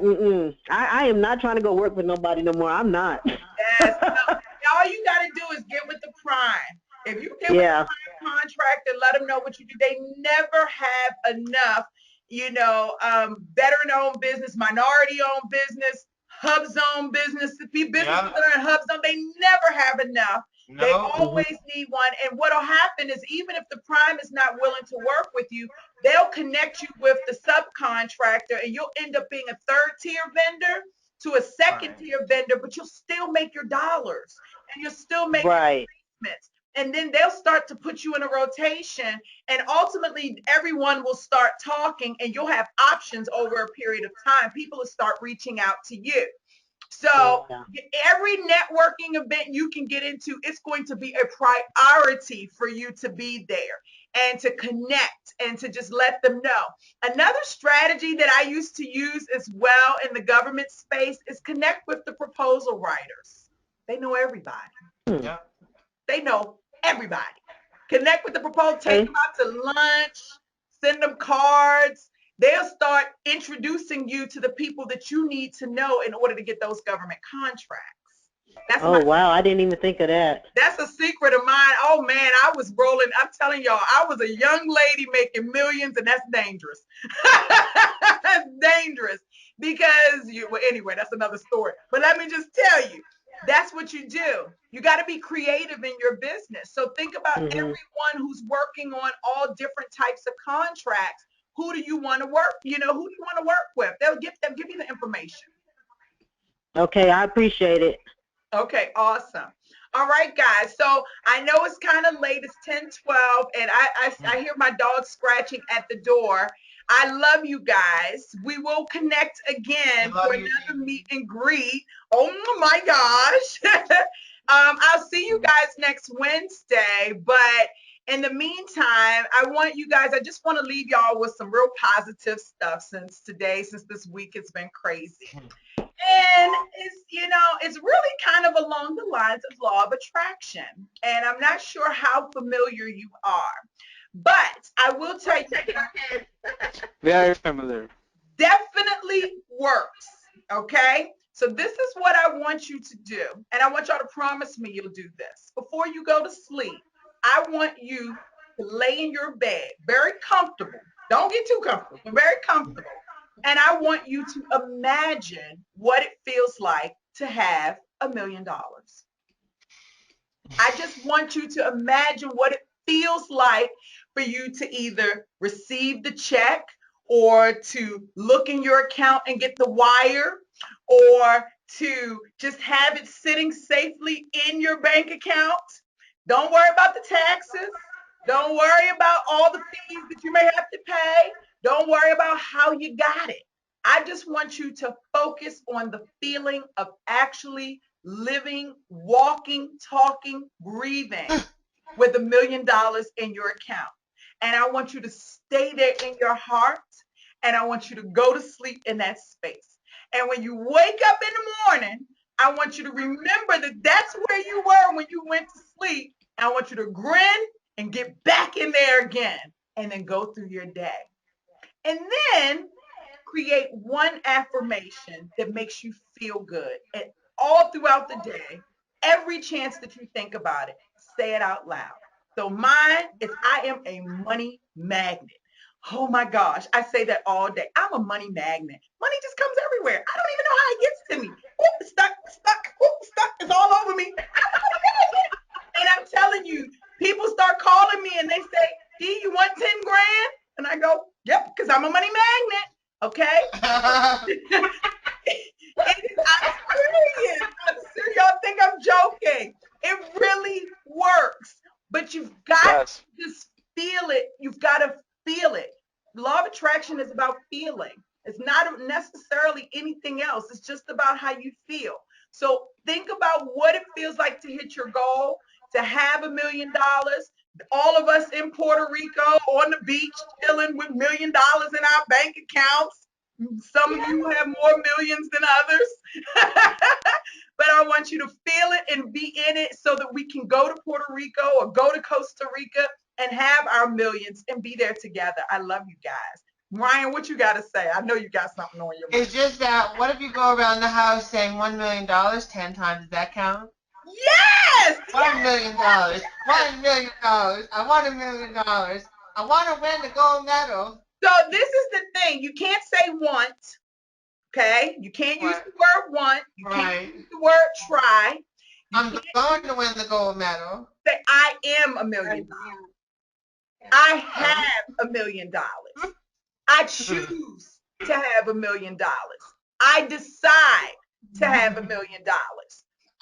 Speaker 7: I am not trying to go work with nobody no more. I'm not.
Speaker 1: Yes. No, all you got to do is get with the prime. If you get with the
Speaker 7: Yeah.
Speaker 1: prime contract and let them know what you do, they never have enough, veteran-owned business, minority-owned business, hub zone business. The businesses that are in hub zone, they never have enough. They
Speaker 2: No.
Speaker 1: always need one. And what'll happen is even if the prime is not willing to work with you, they'll connect you with the subcontractor and you'll end up being a third tier vendor to a second tier vendor, but you'll still make your dollars and you'll still make your
Speaker 7: Right.
Speaker 1: placements. And then they'll start to put you in a rotation, and ultimately everyone will start talking, and you'll have options over a period of time. People will start reaching out to you. So
Speaker 7: Yeah.
Speaker 1: every networking event you can get into, it's going to be a priority for you to be there and to connect and to just let them know. Another strategy that I used to use as well in the government space is connect with the proposal writers. They know everybody.
Speaker 2: Yeah.
Speaker 1: They know everybody. Connect with the proposal, take
Speaker 7: Okay.
Speaker 1: them out to lunch, send them cards. They'll start introducing you to the people that you need to know in order to get those government contracts. That's
Speaker 7: Oh
Speaker 1: my
Speaker 7: wow, I didn't even think of that.
Speaker 1: that's a secret of mine. Oh man, I was rolling. I'm telling y'all, I was a young lady making millions, and that's dangerous. That's dangerous because well, anyway, that's another story. But let me just tell you, that's what you do. You got to be creative in your business. So think about
Speaker 7: Mhm.
Speaker 1: everyone who's working on all different types of contracts. Who do you want to work? Who do you want to work with? They'll give you the information.
Speaker 7: Okay, I appreciate it.
Speaker 1: Okay, awesome. All right, guys. So I know it's kind of late. It's 10:12, and I hear my dog scratching at the door. I love you guys. We will connect
Speaker 2: I
Speaker 1: again for
Speaker 2: love you.
Speaker 1: another meet and greet. Oh my gosh. I'll see you guys next Wednesday. But in the meantime, I just want to leave y'all with some real positive stuff since this week has been crazy. And it's really kind of along the lines of law of attraction. And I'm not sure how familiar you are, but I will tell you
Speaker 3: Very familiar.
Speaker 1: definitely works. Okay. So this is what I want you to do. And I want y'all to promise me you'll do this. Before you go to sleep, I want you to lay in your bed very comfortable. Don't get too comfortable, but very comfortable. And I want you to imagine what it feels like to have $1 million. I just want you to imagine what it feels like for you to either receive the check or to look in your account and get the wire or to just have it sitting safely in your bank account. Don't worry about the taxes. Don't worry about all the fees that you may have to pay. Don't worry about how you got it. I just want you to focus on the feeling of actually living, walking, talking, breathing with $1 million in your account. And I want you to stay there in your heart, and I want you to go to sleep in that space. And when you wake up in the morning, I want you to remember that that's where you were when you went to sleep. I want you to grin and get back in there again, and then go through your day. And then create one affirmation that makes you feel good. And all throughout the day, every chance that you think about it, say it out loud. So mine is I am a money magnet. Oh my gosh, I say that all day. I'm a money magnet. Money just comes everywhere. I don't even know how it gets to me. Oop, it's stuck, oop, stuck. It's all over me. And I'm telling you, people start calling me and they say, D, you want 10 grand? And I go, yep, because I'm a money magnet. Okay? I'm serious. I'm serious. Y'all think I'm joking. It really works. But you've got
Speaker 3: Yes.
Speaker 1: to just feel it. You've got to feel it. Law of attraction is about feeling. It's not necessarily anything else. It's just about how you feel. So think about what it feels like to hit your goal, to have $1 million. All of us in Puerto Rico on the beach chilling with $1 million in our bank accounts. Some of you have more millions than others. But I want you to feel it and be in it so that we can go to Puerto Rico or go to Costa Rica and have our millions and be there together. I love you guys. Ryan, what you got to say? I know you got something on your mind.
Speaker 2: It's just that, what if you go around the house saying $1 million 10 times? Does that count?
Speaker 1: Yes!
Speaker 2: $1 million. $1 million. I want $1 million. I want to win the gold medal.
Speaker 1: So this is the thing. You can't say want, okay? You can't use the word want. You can't use the word try.
Speaker 2: I'm going to win the gold medal.
Speaker 1: Say, I am $1 million. I have $1 million. I choose to have $1 million. I decide to have $1 million.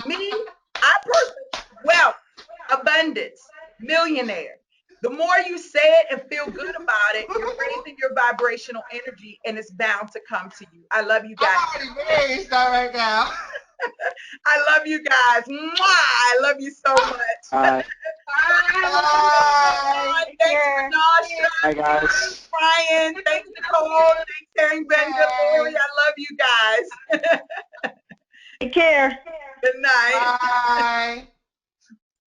Speaker 1: Me, I personally, wealth, abundance, millionaire. The more you say it and feel good about it, you're raising your vibrational energy and it's bound to come to you. I love you guys.
Speaker 2: I'm already raised right now.
Speaker 1: I love you guys. Mwah! I love you so much.
Speaker 3: Bye.
Speaker 2: Bye.
Speaker 1: Thanks, Renasha.
Speaker 3: Bye, guys.
Speaker 1: Brian. Thanks, Nicole. Thanks, Terry Bender. Lori, I love you guys.
Speaker 7: Take care.
Speaker 1: Good night.
Speaker 2: Bye.